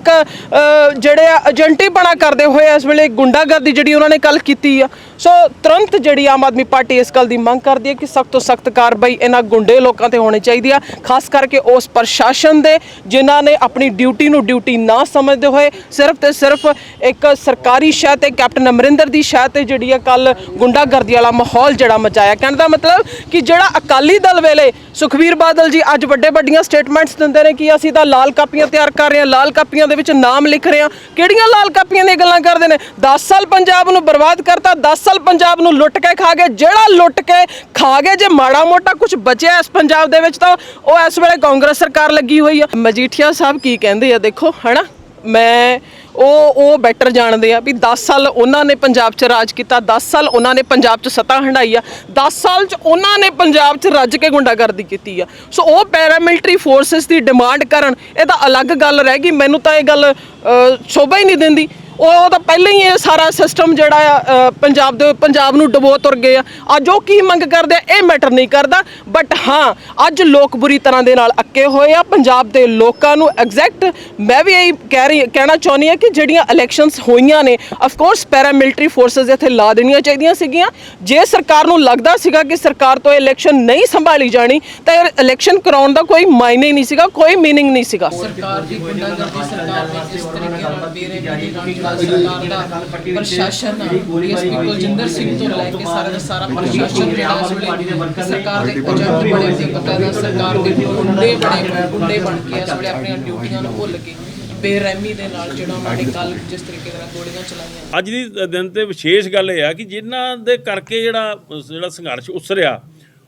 ਜਿਹੜੇ ਏਜੰਟੀ ਬਣਾ ਕਰਦੇ ਹੋਏ ਇਸ ਵੇਲੇ ਗੁੰਡਾਗਰਦੀ ਜਿਹੜੀ ਉਹਨਾਂ ਨੇ ਕੱਲ ਕੀਤੀ ਆ। ਸੋ ਤੁਰੰਤ ਜਿਹੜੀ ਆਮ ਆਦਮੀ ਪਾਰਟੀ ਇਸ ਗੱਲ ਦੀ ਮੰਗ ਕਰਦੀ ਹੈ ਕਿ ਸਖਤ ਤੋਂ ਸਖਤ ਕਾਰਵਾਈ ਇਹਨਾਂ ਗੁੰਡੇ ਲੋਕਾਂ ਤੇ ਹੋਣੀ ਚਾਹੀਦੀ ਆ, ਖਾਸ ਕਰਕੇ ਉਸ ਪ੍ਰਸ਼ਾਸਨ ਦੇ ਜਿਨ੍ਹਾਂ ਨੇ ਆਪਣੀ ਡਿਊਟੀ ਨੂੰ ਡਿਊਟੀ ਨਾ ਸਮਝਦੇ ਹੋਏ ਸਿਰਫ ਤੇ ਸਿਰਫ ਇੱਕ ਸਰਕਾਰੀ ਸ਼ਹਿ ਤੇ ਕੈਪਟਨ ਅਮਰਿੰਦਰ ਦੀ ਸ਼ਹਿ ਤੇ ਜਿਹੜੀ ਆ ਕੱਲ ਗੁੰਡਾਗਰਦੀ ਵਾਲਾ ਮਾਹੌਲ ਜਿਹੜਾ ਮਚਾਇਆ। ਕਹਿਣ ਦਾ ਮਤਲਬ ਕਿ ਜਿਹੜਾ ਅਕਾਲੀ ਦਲ ਵੇਲੇ ਸੁਖਬੀਰ ਬਾਦਲ ਜੀ ਅੱਜ ਵੱਡੀਆਂ ਸਟੇਟਮੈਂਟਸ ਦਿੰਦੇ ਨੇ ਕਿ ਅਸੀਂ ਤਾਂ ਲਾਲ ਕਾਪੀਆਂ ਤਿਆਰ ਕਰ ਰਹੇ ਹਾਂ, ਲਾਲ ਕਾਪੀਆਂ ਦੇ ਵਿੱਚ ਨਾਮ ਲਿਖ ਰਹੇ ਹਾਂ। ਕਿਹੜੀਆਂ ਲਾਲ ਕਾਪੀਆਂ ਦੀਆਂ ਗੱਲਾਂ ਕਰਦੇ ਨੇ? 10 ਸਾਲ ਪੰਜਾਬ ਨੂੰ ਬਰਬਾਦ ਕਰਤਾ, 10 ਸਾਲ ਪੰਜਾਬ ਨੂੰ ਲੁੱਟ ਕੇ ਖਾ ਗਏ। ਜਿਹੜਾ ਲੁੱਟ ਕੇ ਖਾ ਗਏ, ਜੇ ਮਾੜਾ ਮੋਟਾ ਕੁਝ ਬਚਿਆ ਇਸ ਪੰਜਾਬ ਦੇ ਵਿੱਚ ਤਾਂ ਉਹ ਇਸ ਵੇਲੇ ਕਾਂਗਰਸ ਸਰਕਾਰ ਲੱਗੀ ਹੋਈ ਆ। ਮਜੀਠੀਆ ਸਾਹਿਬ ਕੀ ਕਹਿੰਦੇ ਆ ਦੇਖੋ, ਹਨਾ, ਮੈਂ ਉਹ ਬੈਟਰ ਜਾਣਦੇ ਆ ਵੀ 10 ਸਾਲ ਉਹਨਾਂ ਨੇ ਪੰਜਾਬ 'ਚ ਰਾਜ ਕੀਤਾ, 10 ਸਾਲ ਉਹਨਾਂ ਨੇ ਪੰਜਾਬ 'ਚ ਸੱਤਾ ਹੰਢਾਈ ਆ, 10 ਸਾਲ 'ਚ ਉਹਨਾਂ ਨੇ ਪੰਜਾਬ 'ਚ ਰੱਜ ਕੇ ਗੁੰਡਾਗਰਦੀ ਕੀਤੀ ਆ। ਸੋ ਉਹ ਪੈਰਾਮਿਲਟਰੀ ਫੋਰਸਿਸ ਦੀ ਡਿਮਾਂਡ ਕਰਨ, ਇਹ ਤਾਂ ਅਲੱਗ ਗੱਲ ਰਹਿ ਗਈ। ਮੈਨੂੰ ਤਾਂ ਇਹ ਗੱਲ ਸ਼ੋਭਾ ਹੀ ਨਹੀਂ ਦਿੰਦੀ। ਉਹ ਤਾਂ ਪਹਿਲਾਂ ਹੀ ਇਹ ਸਾਰਾ ਸਿਸਟਮ ਜਿਹੜਾ ਆ ਪੰਜਾਬ ਨੂੰ ਡਬੋ ਤੁਰ ਗਏ ਆ। ਅੱਜ ਉਹ ਕੀ ਮੰਗ ਕਰਦੇ ਆ ਇਹ ਮੈਟਰ ਨਹੀਂ ਕਰਦਾ, ਬਟ ਹਾਂ ਅੱਜ ਲੋਕ ਬੁਰੀ ਤਰ੍ਹਾਂ ਦੇ ਨਾਲ ਅੱਕੇ ਹੋਏ ਆ। ਪੰਜਾਬ ਦੇ ਲੋਕਾਂ ਨੂੰ ਐਗਜ਼ੈਕਟ ਮੈਂ ਵੀ ਇਹੀ ਕਹਿਣਾ ਚਾਹੁੰਦੀ ਹਾਂ ਕਿ ਜਿਹੜੀਆਂ ਇਲੈਕਸ਼ਨਸ ਹੋਈਆਂ ਨੇ, ਅਫਕੋਰਸ ਪੈਰਾਮਿਲਟਰੀ ਫੋਰਸਿਸ ਇੱਥੇ ਲਾ ਦੇਣੀਆਂ ਚਾਹੀਦੀਆਂ ਸੀਗੀਆਂ। ਜੇ ਸਰਕਾਰ ਨੂੰ ਲੱਗਦਾ ਸੀਗਾ ਕਿ ਸਰਕਾਰ ਤੋਂ ਇਲੈਕਸ਼ਨ ਨਹੀਂ ਸੰਭਾਲੀ ਜਾਣੀ ਤਾਂ ਇਲੈਕਸ਼ਨ ਕਰਾਉਣ ਦਾ ਕੋਈ ਮਾਇਨੇ ਨਹੀਂ ਸੀਗਾ, ਕੋਈ ਮੀਨਿੰਗ ਨਹੀਂ ਸੀਗਾ। ਸਰਕਾਰ ਦੀ ਗੁੰਡਾਗਰਦੀ, ਸਰਕਾਰ ਦੇ ਜਿਸ ਤਰੀਕੇ ਨਾਲ ਬੇਰਹਿਮੀ ਸਰਕਾਰ ਦਾ ਪ੍ਰਸ਼ਾਸਨ DSP ਕੁਲਜਿੰਦਰ ਸਿੰਘ ਤੋਂ ਲੈ ਕੇ ਸਾਰਾ ਪ੍ਰਸ਼ਾਸਨ ਜਿਹੜਾ ਇਸ ਵੇਲੇ ਸਰਕਾਰ ਦੇ ਏਜੰਟ ਬਣੇ ਸੀ, ਪਤਾ ਸਰਕਾਰ ਦੇ ਗੁੰਡੇ ਬਣ ਕੇ ਇਸ ਵੇਲੇ ਆਪਣੀਆਂ ਡਿਊਟੀਆਂ ਨੂੰ ਭੁੱਲ ਕੇ ਬੇਰਹਿਮੀ ਦੇ ਨਾਲ ਜਿਹੜਾ ਉਹਨਾਂ ਨੇ ਕੱਲ ਜਿਸ ਤਰੀਕੇ ਨਾਲ ਗੋਲੀਆਂ ਚਲਾਈਆਂ। ਅੱਜ ਦੀ ਦਿਨ ਤੇ ਵਿਸ਼ੇਸ਼ ਗੱਲ ਇਹ ਆ ਕਿ ਜਿਨ੍ਹਾਂ ਦੇ ਕਰਕੇ ਜਿਹੜਾ ਸੰਘਰਸ਼ ਉਸਰਿਆ,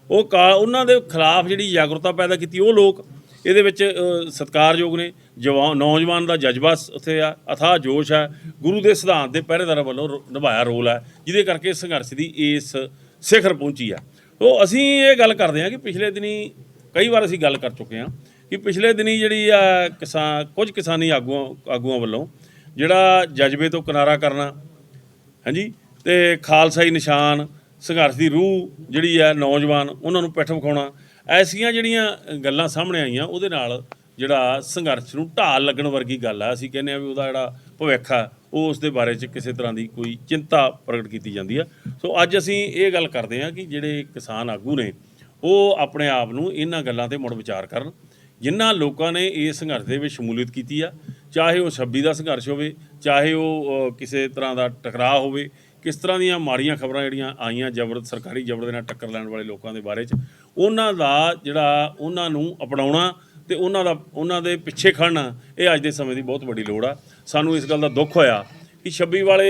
ਉਹ ਉਹਨਾਂ ਦੇ ਖਿਲਾਫ ਜਿਹੜੀ ਜਾਗਰੂਕਤਾ ਪੈਦਾ ਕੀਤੀ ਉਹ ਲੋਕ ਇਹਦੇ ਵਿੱਚ ਸਤਿਕਾਰਯੋਗ ਨੇ। ਨੌਜਵਾਨ ਦਾ ਜਜ਼ਬਾ ਉੱਥੇ ਆ, ਅਥਾਹ ਜੋਸ਼ ਹੈ, ਗੁਰੂ ਦੇ ਸਿਧਾਂਤ ਦੇ ਪਹਿਰੇਦਾਰਾਂ ਵੱਲੋਂ ਨਿਭਾਇਆ ਰੋਲ ਹੈ, ਜਿਹਦੇ ਕਰਕੇ ਸੰਘਰਸ਼ ਦੀ ਇਸ ਸਿਖਰ ਪਹੁੰਚੀ ਆ। ਉਹ ਅਸੀਂ ਇਹ ਗੱਲ ਕਰਦੇ ਹਾਂ ਕਿ ਪਿਛਲੇ ਦਿਨੀ ਕਈ ਵਾਰ ਅਸੀਂ ਗੱਲ ਕਰ ਚੁੱਕੇ ਹਾਂ ਕਿ ਪਿਛਲੇ ਦਿਨੀ ਜਿਹੜੀ ਆ ਕੁਝ ਕਿਸਾਨੀ ਆਗੂਆਂ ਵੱਲੋਂ ਜਿਹੜਾ ਜਜ਼ਬੇ ਤੋਂ ਕਿਨਾਰਾ ਕਰਨਾ, ਹਾਂਜੀ, ਤੇ ਖਾਲਸਾਈ ਨਿਸ਼ਾਨ, ਸੰਘਰਸ਼ ਦੀ ਰੂਹ ਜਿਹੜੀ ਆ, ਨੌਜਵਾਨ ਉਹਨਾਂ ਨੂੰ ਪਿੱਠ ਵਿਖਾਉਣਾ, ਐਸੀਆਂ ਜਿਹੜੀਆਂ ਗੱਲਾਂ ਸਾਹਮਣੇ ਆਈਆਂ ਉਹਦੇ ਨਾਲ ਜਿਹੜਾ ਸੰਘਰਸ਼ ਨੂੰ ਢਾਲ ਲੱਗਣ ਵਰਗੀ ਗੱਲ ਆ। ਅਸੀਂ ਕਹਿੰਦੇ ਆ ਵੀ ਉਹਦਾ ਜਿਹੜਾ ਭਵਿੱਖ ਆ ਉਹ ਉਸ ਦੇ ਬਾਰੇ 'ਚ ਕਿਸੇ ਤਰ੍ਹਾਂ ਦੀ ਕੋਈ ਚਿੰਤਾ ਪ੍ਰਗਟ ਕੀਤੀ ਜਾਂਦੀ ਆ। ਸੋ ਅੱਜ ਅਸੀਂ ਇਹ ਗੱਲ ਕਰਦੇ ਹਾਂ ਕਿ ਜਿਹੜੇ ਕਿਸਾਨ ਆਗੂ ਨੇ ਉਹ ਆਪਣੇ ਆਪ ਨੂੰ ਇਹਨਾਂ ਗੱਲਾਂ 'ਤੇ ਮੁੜ ਵਿਚਾਰ ਕਰਨ। ਜਿਨ੍ਹਾਂ ਲੋਕਾਂ ਨੇ ਇਸ ਸੰਘਰਸ਼ ਦੇ ਵਿੱਚ ਸ਼ਮੂਲੀਅਤ ਕੀਤੀ ਆ, ਚਾਹੇ ਉਹ 26 ਦਾ ਸੰਘਰਸ਼ ਹੋਵੇ, ਚਾਹੇ ਉਹ ਕਿਸੇ ਤਰ੍ਹਾਂ ਦਾ ਟਕਰਾਅ ਹੋਵੇ, ਕਿਸ ਤਰ੍ਹਾਂ ਦੀਆਂ ਮਾੜੀਆਂ ਖਬਰਾਂ ਜਿਹੜੀਆਂ ਆਈਆਂ ਸਰਕਾਰੀ ਜਬਰ ਦੇ ਨਾਲ ਟੱਕਰ ਲੈਣ ਵਾਲੇ ਲੋਕਾਂ ਦੇ ਬਾਰੇ 'ਚ, ਉਹਨਾਂ ਦਾ ਜਿਹੜਾ ਉਹਨਾਂ ਨੂੰ ਅਪਣਾਉਣਾ ਤੇ ਉਹਨਾਂ ਦੇ ਪਿੱਛੇ ਖੜਨਾ ਇਹ ਅੱਜ ਦੇ ਸਮੇਂ ਦੀ ਬਹੁਤ ਵੱਡੀ ਲੋੜ ਆ। ਸਾਨੂੰ ਇਸ ਗੱਲ ਦਾ ਦੁੱਖ ਹੋਇਆ ਕਿ 26 ਵਾਲੇ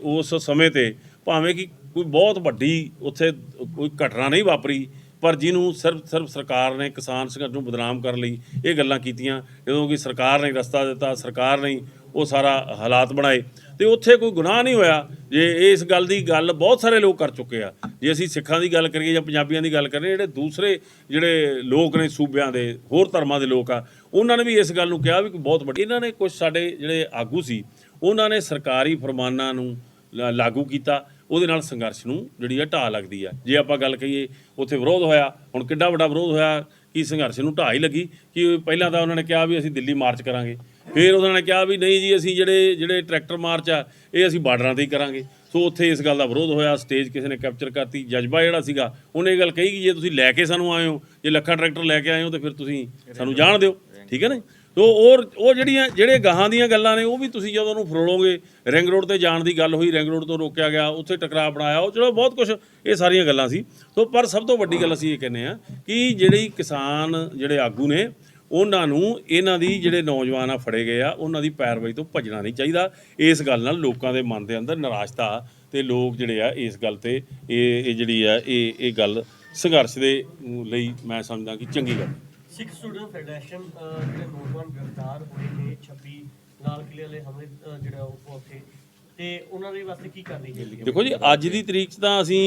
ਉਸ ਸਮੇਂ 'ਤੇ ਭਾਵੇਂ ਕਿ ਕੋਈ ਬਹੁਤ ਵੱਡੀ ਉੱਥੇ ਕੋਈ ਘਟਨਾ ਨਹੀਂ ਵਾਪਰੀ, ਪਰ ਜਿਹਨੂੰ ਸਿਰਫ ਸਰਕਾਰ ਨੇ ਕਿਸਾਨ ਸੰਘਰਸ਼ ਨੂੰ ਬਦਨਾਮ ਕਰਨ ਲਈ ਇਹ ਗੱਲਾਂ ਕੀਤੀਆਂ, ਜਦੋਂ ਕਿ ਸਰਕਾਰ ਨੇ ਰਸਤਾ ਦਿੱਤਾ, ਸਰਕਾਰ ਨੇ ਉਹ ਸਾਰਾ ਹਾਲਾਤ ਬਣਾਏ, ਤੇ ਉੱਥੇ ਕੋਈ ਗੁਨਾਹ ਨਹੀਂ ਹੋਇਆ। ਜੇ ਇਸ ਗੱਲ ਦੀ ਗੱਲ ਬਹੁਤ ਸਾਰੇ ਲੋਕ ਕਰ ਚੁੱਕੇ ਆ। ਜੇ ਅਸੀਂ ਸਿੱਖਾਂ ਦੀ ਗੱਲ ਕਰੀਏ ਜਾਂ ਪੰਜਾਬੀਆਂ ਦੀ ਗੱਲ ਕਰੀਏ, ਜਿਹੜੇ ਦੂਸਰੇ ਜਿਹੜੇ ਲੋਕ ਨੇ ਸੂਬਿਆਂ ਦੇ ਹੋਰ ਧਰਮਾਂ ਦੇ ਲੋਕ ਆ, ਉਹਨਾਂ ਨੇ ਵੀ ਇਸ ਗੱਲ ਨੂੰ ਕਿਹਾ ਵੀ ਕੋਈ ਬਹੁਤ ਵੱਡੀ। ਇਹਨਾਂ ਨੇ ਕੁਝ ਸਾਡੇ ਜਿਹੜੇ ਆਗੂ ਸੀ ਉਹਨਾਂ ਨੇ ਸਰਕਾਰੀ ਫਰਮਾਨਾਂ ਨੂੰ ਲਾਗੂ ਕੀਤਾ, ਉਹਦੇ ਨਾਲ ਸੰਘਰਸ਼ ਨੂੰ ਜਿਹੜੀ ਆ ਢਾਹ ਲੱਗਦੀ ਆ। ਜੇ ਆਪਾਂ ਗੱਲ ਕਹੀਏ ਉੱਥੇ ਵਿਰੋਧ ਹੋਇਆ, ਹੁਣ ਕਿੱਡਾ ਵੱਡਾ ਵਿਰੋਧ ਹੋਇਆ ਕਿ ਸੰਘਰਸ਼ ਨੂੰ ਢਾਹ ਹੀ ਲੱਗੀ। ਕਿ ਪਹਿਲਾਂ ਤਾਂ ਉਹਨਾਂ ਨੇ ਕਿਹਾ ਵੀ ਅਸੀਂ ਦਿੱਲੀ ਮਾਰਚ ਕਰਾਂਗੇ, ਫਿਰ ਉਹਨਾਂ ਨੇ ਕਿਹਾ ਵੀ ਨਹੀਂ ਜੀ ਅਸੀਂ ਜਿਹੜੇ ਟਰੈਕਟਰ ਮਾਰਚ ਆ ਇਹ ਅਸੀਂ ਬਾਰਡਰਾਂ 'ਤੇ ਹੀ ਕਰਾਂਗੇ। ਸੋ ਉੱਥੇ ਇਸ ਗੱਲ ਦਾ ਵਿਰੋਧ ਹੋਇਆ, ਸਟੇਜ ਕਿਸੇ ਨੇ ਕੈਪਚਰ ਕਰਤੀ। ਜਜ਼ਬਾ ਜਿਹੜਾ ਸੀਗਾ ਉਹਨੇ ਇਹ ਗੱਲ ਕਹੀ ਕਿ ਜੇ ਤੁਸੀਂ ਲੈ ਕੇ ਸਾਨੂੰ ਆਏ ਹੋ, ਜੇ ਲੱਖਾਂ ਟਰੈਕਟਰ ਲੈ ਕੇ ਆਏ ਹੋ ਤਾਂ ਫਿਰ ਤੁਸੀਂ ਸਾਨੂੰ ਜਾਣ ਦਿਓ, ਠੀਕ ਹੈ ਨਾ। ਸੋ ਉਹ ਜਿਹੜੇ ਗਾਹਾਂ ਦੀਆਂ ਗੱਲਾਂ ਨੇ ਉਹ ਵੀ ਤੁਸੀਂ ਜਦੋਂ ਉਹਨੂੰ ਫਰੋਲੋਗੇ। ਰਿੰਗ ਰੋਡ 'ਤੇ ਜਾਣ ਦੀ ਗੱਲ ਹੋਈ, ਰਿੰਗ ਰੋਡ ਤੋਂ ਰੋਕਿਆ ਗਿਆ, ਉੱਥੇ ਟਕਰਾਅ ਬਣਾਇਆ, ਉਹ ਚਲੋ ਬਹੁਤ ਕੁਛ ਇਹ ਸਾਰੀਆਂ ਗੱਲਾਂ ਸੀ। ਸੋ ਪਰ ਸਭ ਤੋਂ ਵੱਡੀ ਗੱਲ ਅਸੀਂ ਇਹ ਕਹਿੰਦੇ ਹਾਂ ਕਿ ਜਿਹੜੀ ਕਿਸਾਨ ਜਿਹੜੇ ਆਗੂ ਨੇ ਉਹਨਾਂ ਨੂੰ ਇਹਨਾਂ ਦੀ ਜਿਹੜੇ ਨੌਜਵਾਨ ਆ ਫੜੇ ਗਏ ਆ ਉਹਨਾਂ ਦੀ ਪੈਰਵਾਈ ਤੋਂ ਭੱਜਣਾ ਨਹੀਂ ਚਾਹੀਦਾ। ਇਸ ਗੱਲ ਨਾਲ ਲੋਕਾਂ ਦੇ ਮਨ ਦੇ ਅੰਦਰ ਨਿਰਾਸ਼ਤਾ ਤੇ ਲੋਕ ਜਿਹੜੇ ਆ ਇਸ ਗੱਲ ਤੇ ਇਹ ਜਿਹੜੀ ਆ ਇਹ ਗੱਲ ਸੰਘਰਸ਼ ਦੇ ਲਈ ਮੈਂ ਸਮਝਦਾ ਕਿ ਚੰਗੀ ਗੱਲ। ਸਿੱਖ ਸਟੂਡੈਂਟ ਫੈਡਰੇਸ਼ਨ ਜਿਹੜੇ ਨੌਜਵਾਨ ਗ੍ਰਿਫਤਾਰ ਹੋਏ ਨੇ 26 ਲਾਲ ਕਿਲ੍ਹੇ ਵਾਲੇ ਹਮਲੇ ਜਿਹੜਾ ਉੱਥੇ, ਤੇ ਉਹਨਾਂ ਦੇ ਵਾਸਤੇ ਕੀ ਕਰ ਰਹੀ ਹੈ? ਦੇਖੋ ਜੀ, ਅੱਜ ਦੀ ਤਰੀਕ 'ਚ ਤਾਂ ਅਸੀਂ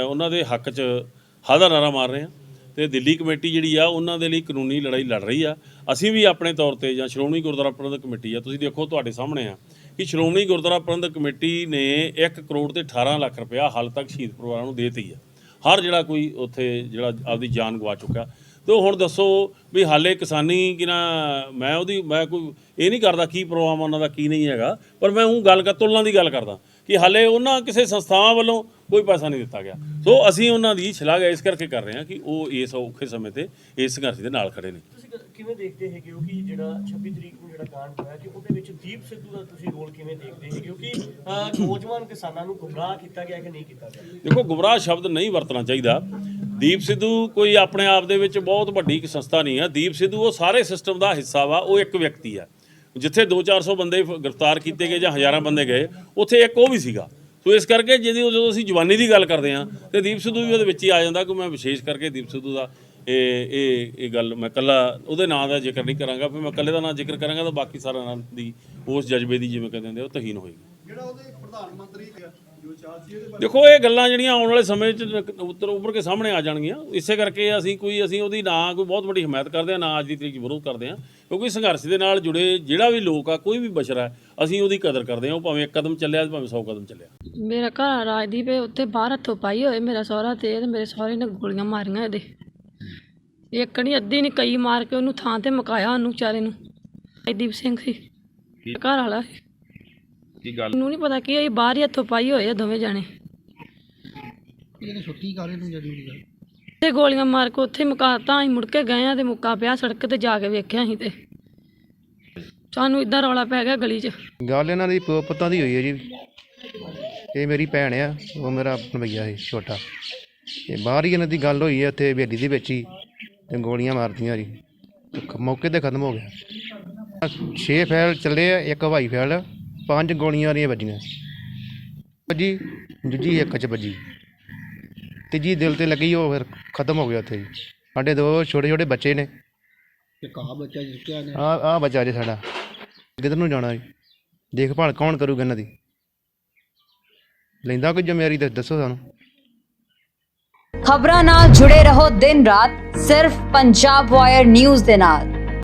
ਉਹਨਾਂ ਦੇ ਹੱਕ 'ਚ ਹਾਦਾ ਨਾਰਾ ਮਾਰ ਰਹੇ ਹਾਂ ਤੇ ਦਿੱਲੀ ਕਮੇਟੀ ਜਿਹੜੀ ਆ ਉਹਨਾਂ ਦੇ ਲਈ ਕਾਨੂੰਨੀ ਲੜਾਈ ਲੜ ਰਹੀ ਆ। ਅਸੀਂ ਵੀ ਆਪਣੇ ਤੌਰ ਤੇ ਜਾਂ ਸ਼੍ਰੋਮਣੀ ਗੁਰਦੁਆਰਾ ਪ੍ਰਬੰਧਕ ਕਮੇਟੀ ਆ, ਤੁਸੀਂ ਦੇਖੋ ਤੁਹਾਡੇ ਸਾਹਮਣੇ ਆ ਕਿ ਸ਼੍ਰੋਮਣੀ ਗੁਰਦੁਆਰਾ ਪ੍ਰਬੰਧਕ ਕਮੇਟੀ ਨੇ 1 ਕਰੋੜ ਤੇ 18 ਲੱਖ ਰੁਪਇਆ ਹਾਲ ਤੱਕ ਸ਼ਹੀਦ ਪਰਿਵਾਰਾਂ ਨੂੰ ਦੇ ਦਿੱਤੀ ਆ। ਹਰ ਜਿਹੜਾ ਕੋਈ ਉੱਥੇ ਜਿਹੜਾ ਆਪਦੀ ਜਾਨ ਗਵਾ ਚੁੱਕਾ। ਤੇ ਹੁਣ ਦੱਸੋ ਵੀ ਹਾਲੇ ਕਿਸਾਨੀ ਕਿ ਨਾ ਮੈਂ ਕੋਈ ਇਹ ਨਹੀਂ ਕਰਦਾ ਕੀ ਪ੍ਰੋਗਰਾਮ ਉਹਨਾਂ ਦਾ ਕੀ ਨਹੀਂ ਹੈਗਾ, ਪਰ ਮੈਂ ਉਹ ਗੱਲ ਤੁਲਨਾ ਦੀ ਗੱਲ ਕਰਦਾ ਕਿ ਹਾਲੇ ਉਹਨਾਂ ਕਿਸੇ ਸੰਸਥਾਵਾਂ ਵੱਲੋਂ ਕੋਈ ਪੈਸਾ ਨਹੀਂ ਦਿੱਤਾ ਗਿਆ। ਸੋ ਅਸੀਂ ਉਹਨਾਂ ਦੀ ਸ਼ਲਾਘਾ ਇਸ ਕਰਕੇ ਕਰ ਰਹੇ ਹਾਂ ਕਿ ਉਹ ਇਸ ਔਖੇ ਸਮੇਂ 'ਤੇ ਇਸ ਸੰਘਰਸ਼ ਦੇ ਨਾਲ ਖੜੇ ਨੇ। ਤੁਸੀਂ ਕਿਵੇਂ ਦੇਖਦੇ ਹੈਗੇ ਹੋ ਕਿ ਜਿਹੜਾ 26 ਤਰੀਕ ਨੂੰ ਜਿਹੜਾ ਕਾਂਡ ਹੋਇਆ ਕਿ ਉਹਦੇ ਵਿੱਚ ਦੀਪ ਸਿੱਧੂ ਦਾ ਤੁਸੀਂ ਰੋਲ ਕਿਵੇਂ ਦੇਖਦੇ ਹੈਗੇ ਹੋ ਕਿ ਨੌਜਵਾਨ ਕਿਸਾਨਾਂ ਨੂੰ ਗੁੰਮਰਾਹ ਕੀਤਾ ਗਿਆ ਕਿ ਨਹੀਂ ਕੀਤਾ ਗਿਆ? ਦੇਖੋ, ਗੁੰਮਰਾਹ ਸ਼ਬਦ ਨਹੀਂ ਵਰਤਣਾ ਚਾਹੀਦਾ। ਦੀਪ ਸਿੱਧੂ ਕੋਈ ਆਪਣੇ ਆਪ ਦੇ ਵਿੱਚ ਬਹੁਤ ਵੱਡੀ ਇੱਕ ਸੰਸਥਾ ਨਹੀਂ ਆ। ਦੀਪ ਸਿੱਧੂ ਉਹ ਸਾਰੇ ਸਿਸਟਮ ਦਾ ਹਿੱਸਾ ਵਾ। ਉਹ ਇੱਕ ਵਿਅਕਤੀ ਆ। ਜਿੱਥੇ 200-400 ਬੰਦੇ ਗ੍ਰਿਫਤਾਰ ਕੀਤੇ ਗਏ ਜਾਂ ਹਜ਼ਾਰਾਂ ਬੰਦੇ ਗਏ, ਉੱਥੇ ਇੱਕ ਉਹ ਵੀ ਸੀਗਾ। ਸੋ ਇਸ ਕਰਕੇ ਜਦੋਂ ਅਸੀਂ ਜਵਾਨੀ ਦੀ ਗੱਲ ਕਰਦੇ ਹਾਂ ਤੇ ਦੀਪ ਸਿੱਧੂ ਵੀ ਉਹਦੇ ਵਿੱਚ ਹੀ ਆ ਜਾਂਦਾ। ਕਿ ਮੈਂ ਵਿਸ਼ੇਸ਼ ਕਰਕੇ ਦੀਪ ਸਿੱਧੂ ਦਾ ਇਹ ਗੱਲ ਮੈਂ ਇਕੱਲਾ ਉਹਦੇ ਨਾਂ ਦਾ ਜ਼ਿਕਰ ਨਹੀਂ ਕਰਾਂਗਾ। ਫਿਰ ਮੈਂ ਇਕੱਲੇ ਦਾ ਨਾਂ ਜ਼ਿਕਰ ਕਰਾਂਗਾ ਤਾਂ ਬਾਕੀ ਸਾਰਿਆਂ ਨਾਲ ਦੀ ਉਸ ਜਜ਼ਬੇ ਦੀ ਜਿਵੇਂ ਕਹਿੰਦੇ ਹੁੰਦੇ ਉਹ ਤਹੀਨ ਹੋਏਗੀ। ਜਿਹੜਾ ਉਹਦੇ ਪ੍ਰਧਾਨ ਮੰਤਰੀ ਦੇਖੋ, ਇਹ ਗੱਲਾਂ ਜਿਹੜੀਆਂ ਆਉਣ ਵਾਲੇ ਸਮੇਂ 'ਚ ਉੱਭਰ ਕੇ ਸਾਹਮਣੇ ਆ ਜਾਣਗੀਆਂ। ਇਸੇ ਕਰਕੇ ਅਸੀਂ ਉਹਦੀ ਨਾ ਕੋਈ ਬਹੁਤ ਵੱਡੀ ਹਮਾਇਤ ਕਰਦੇ ਹਾਂ, ਨਾ ਅੱਜ ਦੀ ਤਰੀਕ 'ਚ ਵਿਰੋਧ ਕਰਦੇ ਹਾਂ। ਕਿਉਂਕਿ ਸੰਘਰਸ਼ ਦੇ ਨਾਲ ਜੁੜੇ ਜਿਹੜਾ ਵੀ ਲੋਕ ਆ, ਕੋਈ ਵੀ ਬਸ਼ਰ ਹੈ, ਅਸੀਂ ਉਹਦੀ ਕਦਰ ਕਰਦੇ ਹਾਂ। ਉਹ ਭਾਵੇਂ 1 ਕਦਮ ਚੱਲਿਆ ਭਾਵੇਂ 100 ਕਦਮ ਚੱਲਿਆ। ਮੇਰਾ ਘਰ ਰਾਜਦੀਪ ਹੈ, ਉੱਥੇ ਬਾਹਰ ਹੱਥੋਂ ਪਾਈ ਹੋਏ ਮੇਰਾ ਸਹੁਰਾ ਤੇ ਮੇਰੇ ਸਹੁਰੇ ਨੇ ਗੋਲੀਆਂ ਮਾਰੀਆਂ ਇਹਦੇ। ਇੱਕ ਨਹੀਂ ਅੱਧੀ ਨਹੀਂ ਕਈ ਮਾਰ ਕੇ ਉਹਨੂੰ ਥਾਂ ਤੇ ਮੁਕਾਇਆ, ਉਹਨੂੰ ਵਿਚਾਰੇ ਨੂੰ। ਰਾਜਦੀਪ ਸਿੰਘ ਸੀ ਘਰ ਵਾਲਾ। ਕੀ ਗੱਲ ਮੈਨੂੰ ਨਹੀਂ ਪਤਾ ਕੀ ਇਹ ਬਾਹਰ ਹੀ ਹੱਥੋਂ ਪਾਈ ਹੋਏ ਆ ਦੋਵੇਂ ਜਾਣੇ। ਛੁੱਟੀ ਕਰ ਨੂੰ ਜੜੀ ਤੇ ਗੋਲੀਆਂ ਮਾਰ ਕੇ ਉੱਥੇ ਮੁਕਾਤਾ। ਅਸੀਂ ਮੁੜ ਕੇ ਗਏ ਆ ਤੇ ਮੁੱਕਾ ਪਿਆ ਸੜਕ ਤੇ ਜਾ ਕੇ ਵੇਖਿਆ ਅਸੀਂ ਤੇ ਸਾਨੂੰ ਇਦਾਂ ਰੌਲਾ ਪੈ ਗਿਆ ਗਲੀ 'ਚ। ਗੱਲ ਇਹਨਾਂ ਦੀ ਪੁੱਤਾਂ ਦੀ ਹੋਈ ਹੈ ਜੀ। ਇਹ ਮੇਰੀ ਭੈਣ ਆ, ਉਹ ਮੇਰਾ ਭਣਵਈਆ ਸੀ ਛੋਟਾ। ਇਹ ਬਾਹਰ ਹੀ ਇਹਨਾਂ ਦੀ ਗੱਲ ਹੋਈ ਹੈ ਉੱਥੇ ਬੇਲੀ ਦੇ ਵਿੱਚ ਹੀ, ਤੇ ਗੋਲੀਆਂ ਮਾਰਤੀਆਂ ਜੀ। ਮੌਕੇ 'ਤੇ ਖਤਮ ਹੋ ਗਿਆ। 6 ਫੈਲ ਚੱਲੇ ਆ, 1 ਹਵਾਈ ਫੈਲ, 5 ਗੋਲੀਆਂ ਦੀਆਂ ਵੱਜੀਆਂ। ਵੱਜੀ ਦੂਜੀ 1 'ਚ ਵੱਜੀ, ਤੀਜੀ ਦਿਲ 'ਤੇ ਲੱਗੀ, ਉਹ ਫਿਰ ਖਤਮ ਹੋ ਗਿਆ ਉੱਥੇ ਜੀ। ਸਾਡੇ 2 ਛੋਟੇ ਬੱਚੇ ਨੇ। ਆਹ ਬੱਚਾ ਜੀ ਸਾਡਾ, ਕਿੱਧਰ ਨੂੰ ਜਾਣਾ ਜੀ? ਦੇਖਭਾਲ ਕੌਣ ਕਰੂਗਾ ਇਹਨਾਂ ਦੀ? ਲੈਂਦਾ ਕੋਈ ਜ਼ਿੰਮੇਵਾਰੀ ਦੱਸੋ ਸਾਨੂੰ। ਖਬਰਾਂ ਨਾਲ ਜੁੜੇ ਰਹੋ ਦਿਨ ਰਾਤ ਸਿਰਫ ਪੰਜਾਬ ਵਾਇਰ ਨਿਊਜ਼ ਦੇ ਨਾਲ।